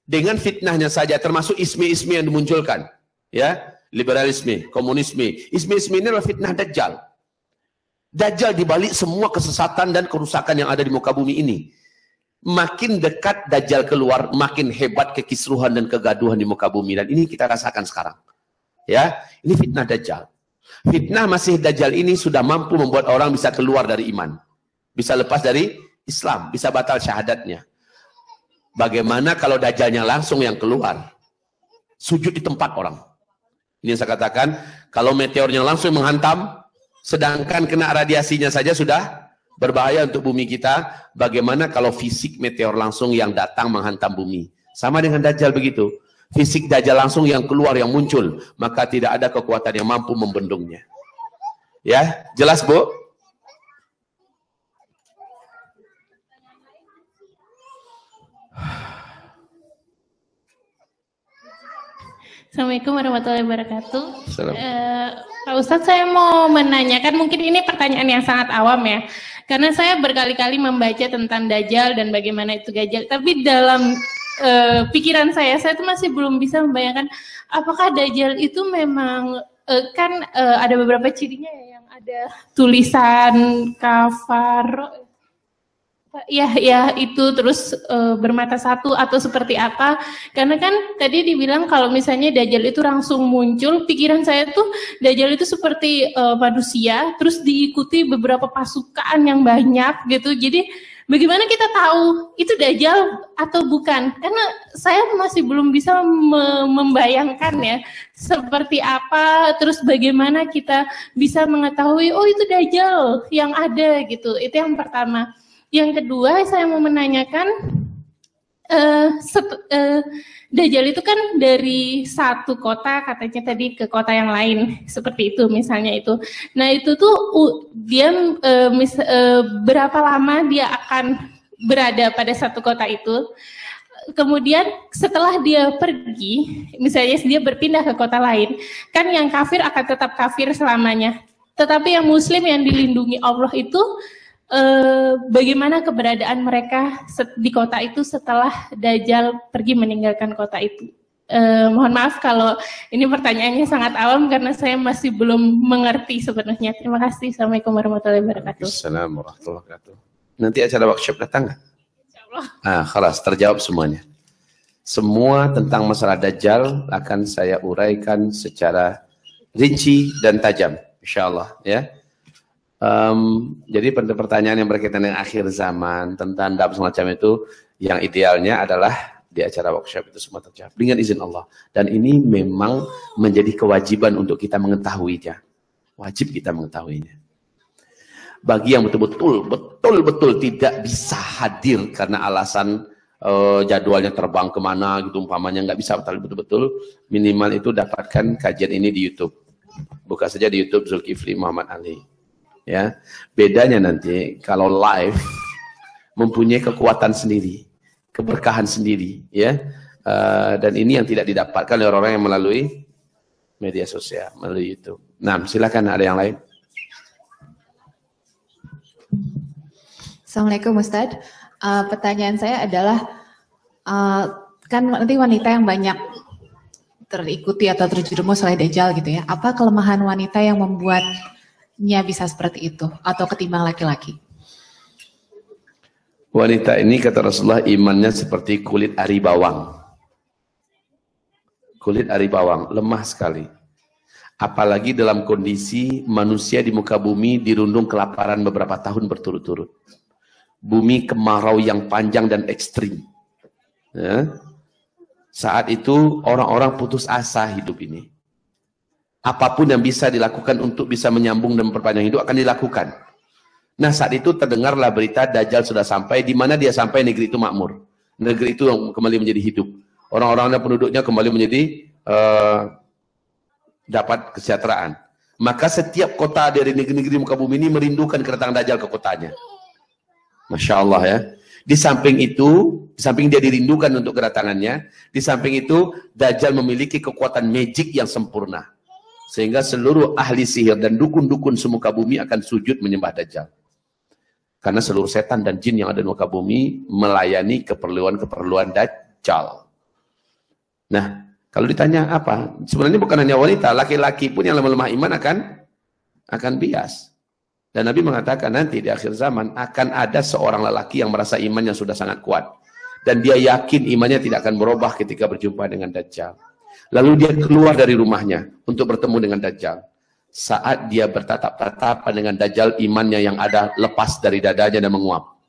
Dengan fitnahnya saja termasuk ismi-ismi yang dimunculkan, ya, liberalisme, komunisme. Ismi-ismi ini adalah fitnah Dajjal. Dajjal dibalik semua kesesatan dan kerusakan yang ada di muka bumi ini. Makin dekat Dajjal keluar, makin hebat kekisruhan dan kegaduhan di muka bumi, dan ini kita rasakan sekarang. Ya, ini fitnah Dajjal. Fitnah Masih Dajjal ini sudah mampu membuat orang bisa keluar dari iman, bisa lepas dari Islam, bisa batal syahadatnya. Bagaimana kalau Dajjalnya langsung yang keluar? Sujud di tempat orang. Ini yang saya katakan, kalau meteornya langsung menghantam, sedangkan kena radiasinya saja sudah berbahaya untuk bumi kita, bagaimana kalau fisik meteor langsung yang datang menghantam bumi? Sama dengan Dajjal begitu. Fisik Dajjal langsung yang keluar, yang muncul, maka tidak ada kekuatan yang mampu membendungnya. Ya, jelas Bu? Assalamualaikum warahmatullahi wabarakatuh. Pak Ustadz, saya mau menanyakan, mungkin ini pertanyaan yang sangat awam ya, karena saya berkali-kali membaca tentang Dajjal dan bagaimana itu Dajjal, tapi dalam pikiran saya tuh masih belum bisa membayangkan apakah Dajjal itu memang ada beberapa cirinya ya, yang ada tulisan kafar. Ya itu terus bermata satu atau seperti apa, karena kan tadi dibilang kalau misalnya Dajjal itu langsung muncul, pikiran saya tuh Dajjal itu seperti manusia terus diikuti beberapa pasukan yang banyak gitu. Jadi bagaimana kita tahu itu Dajjal atau bukan, karena saya masih belum bisa membayangkan ya seperti apa, terus bagaimana kita bisa mengetahui oh itu Dajjal yang ada gitu. Itu yang pertama. Yang kedua, saya mau menanyakan, Dajjal itu kan dari satu kota katanya tadi ke kota yang lain, seperti itu misalnya itu. Nah itu tuh dia berapa lama dia akan berada pada satu kota itu. Kemudian setelah dia pergi, misalnya dia berpindah ke kota lain, kan yang kafir akan tetap kafir selamanya. Tetapi yang muslim yang dilindungi Allah itu, bagaimana keberadaan mereka di kota itu setelah Dajjal pergi meninggalkan kota itu? Mohon maaf kalau ini pertanyaannya sangat awam karena saya masih belum mengerti sebenarnya. Terima kasih. Assalamualaikum warahmatullahi wabarakatuh. Assalamualaikum warahmatullahi wabarakatuh. Nanti acara workshop datang nggak? Insyaallah. Khalas, terjawab semuanya. Semua tentang masalah Dajjal akan saya uraikan secara rinci dan tajam, insyaallah ya. Jadi pertanyaan yang berkaitan dengan akhir zaman, tentang dam semacam itu, yang idealnya adalah di acara workshop itu semua terjawab dengan izin Allah. Dan ini memang menjadi kewajiban untuk kita mengetahuinya. Wajib kita mengetahuinya. Bagi yang betul-betul tidak bisa hadir karena alasan jadwalnya terbang kemana gitu umpamanya, nggak bisa betul-betul, minimal itu dapatkan kajian ini di YouTube. Buka saja di YouTube Zulkifli Muhammad Ali. Ya, bedanya nanti kalau live mempunyai kekuatan sendiri, keberkahan sendiri, ya, dan ini yang tidak didapatkan oleh orang-orang yang melalui media sosial, melalui YouTube. Nah, silakan ada yang lain. Assalamualaikum Ustadz. Pertanyaan saya adalah, kan nanti wanita yang banyak terikuti atau terjerumus oleh Dajjal gitu ya, apa kelemahan wanita yang membuatnya bisa seperti itu atau ketimbang laki-laki? Wanita ini kata Rasulullah imannya seperti kulit ari bawang. Kulit ari bawang, lemah sekali. Apalagi dalam kondisi manusia di muka bumi dirundung kelaparan beberapa tahun berturut-turut. Bumi kemarau yang panjang dan ekstrim. Ya. Saat itu orang-orang putus asa hidup ini. Apapun yang bisa dilakukan untuk bisa menyambung dan memperpanjang hidup akan dilakukan. Nah, saat itu terdengarlah berita Dajjal sudah sampai. Di mana dia sampai, negeri itu makmur. Negeri itu kembali menjadi hidup. Orang-orang dan penduduknya kembali menjadi dapat kesejahteraan. Maka setiap kota dari negeri-negeri muka bumi ini merindukan kedatangan Dajjal ke kotanya. Masya Allah ya. Di samping itu, di samping dia dirindukan untuk kedatangannya, di samping itu Dajjal memiliki kekuatan magic yang sempurna. Sehingga seluruh ahli sihir dan dukun-dukun semuka bumi akan sujud menyembah Dajjal. Karena seluruh setan dan jin yang ada di muka bumi melayani keperluan-keperluan Dajjal. Nah, kalau ditanya apa? Sebenarnya bukan hanya wanita, laki-laki pun yang lemah iman akan bias. Dan Nabi mengatakan nanti di akhir zaman akan ada seorang lelaki yang merasa imannya sudah sangat kuat. Dan dia yakin imannya tidak akan berubah ketika berjumpa dengan Dajjal. Lalu dia keluar dari rumahnya untuk bertemu dengan Dajjal. Saat dia bertatap-tatapan dengan Dajjal, imannya yang ada lepas dari dadanya dan menguap.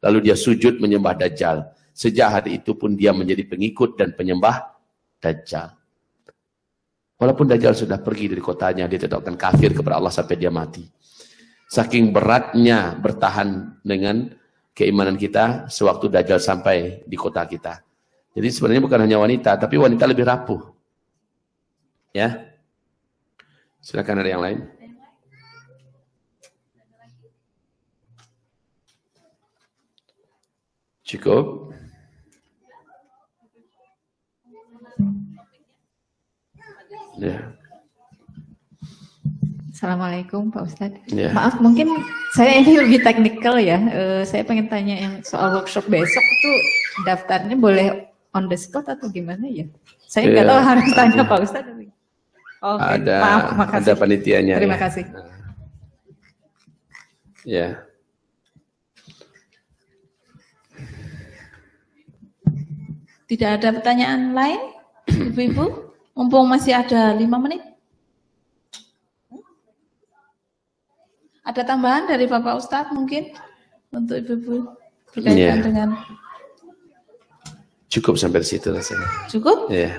Lalu dia sujud menyembah Dajjal. Sejak hari itu pun dia menjadi pengikut dan penyembah Dajjal. Walaupun Dajjal sudah pergi dari kotanya, dia tetap akan kafir kepada Allah sampai dia mati. Saking beratnya bertahan dengan keimanan kita sewaktu Dajjal sampai di kota kita. Jadi sebenarnya bukan hanya wanita, tapi wanita lebih rapuh. Ya. Silakan ada yang lain. Cukup. Ya. Assalamualaikum Pak Ustadz. Ya. Maaf mungkin saya ini lebih teknikal ya. Saya pengen tanya yang soal workshop besok itu daftarnya boleh on the spot atau gimana ya? Saya nggak tahu harus tanya Pak Ustadz. Oke, maaf, makasih. Ada panitianya. Terima ya. kasih. Ya. Tidak ada pertanyaan lain, Ibu-ibu? Mumpung masih ada 5 menit. Ada tambahan dari Bapak Ustadz mungkin untuk Ibu-ibu berkaitan dengan... Cukup sampai situ rasanya. Cukup? Ya.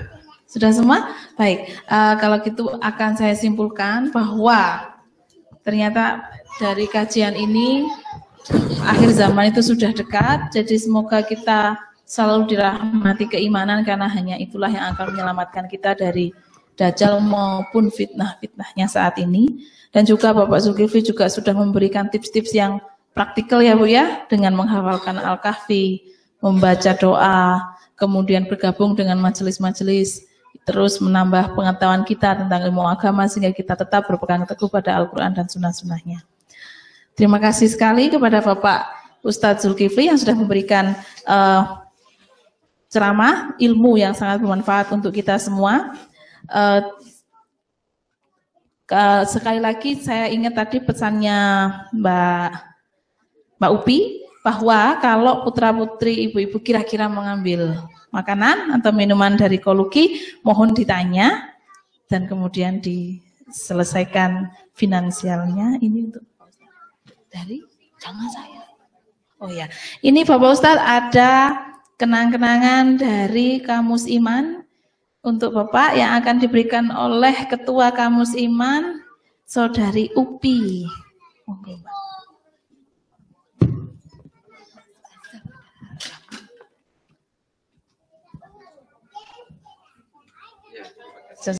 Sudah semua? Baik. Kalau gitu akan saya simpulkan bahwa ternyata dari kajian ini akhir zaman itu sudah dekat. Jadi semoga kita selalu dirahmati keimanan karena hanya itulah yang akan menyelamatkan kita dari Dajjal maupun fitnah-fitnahnya saat ini. Dan juga Bapak Zulkifli juga sudah memberikan tips-tips yang praktikal ya Bu ya, dengan menghafalkan Al-Kahfi, membaca doa, kemudian bergabung dengan majelis-majelis, terus menambah pengetahuan kita tentang ilmu agama sehingga kita tetap berpegang teguh pada Al-Quran dan sunnah-sunnahnya. Terima kasih sekali kepada Bapak Ustadz Zulkifli yang sudah memberikan ceramah, ilmu yang sangat bermanfaat untuk kita semua. Sekali lagi saya ingat tadi pesannya Mbak Upi, bahwa kalau putra-putri ibu-ibu kira-kira mengambil makanan atau minuman dari Koluki, mohon ditanya dan kemudian diselesaikan finansialnya. Ini untuk dari jangan saya. Oh ya, ini Bapak Ustadz ada kenang-kenangan dari Kamus Iman untuk Bapak yang akan diberikan oleh Ketua Kamus Iman, Saudari Upi. Monggo, Mbak.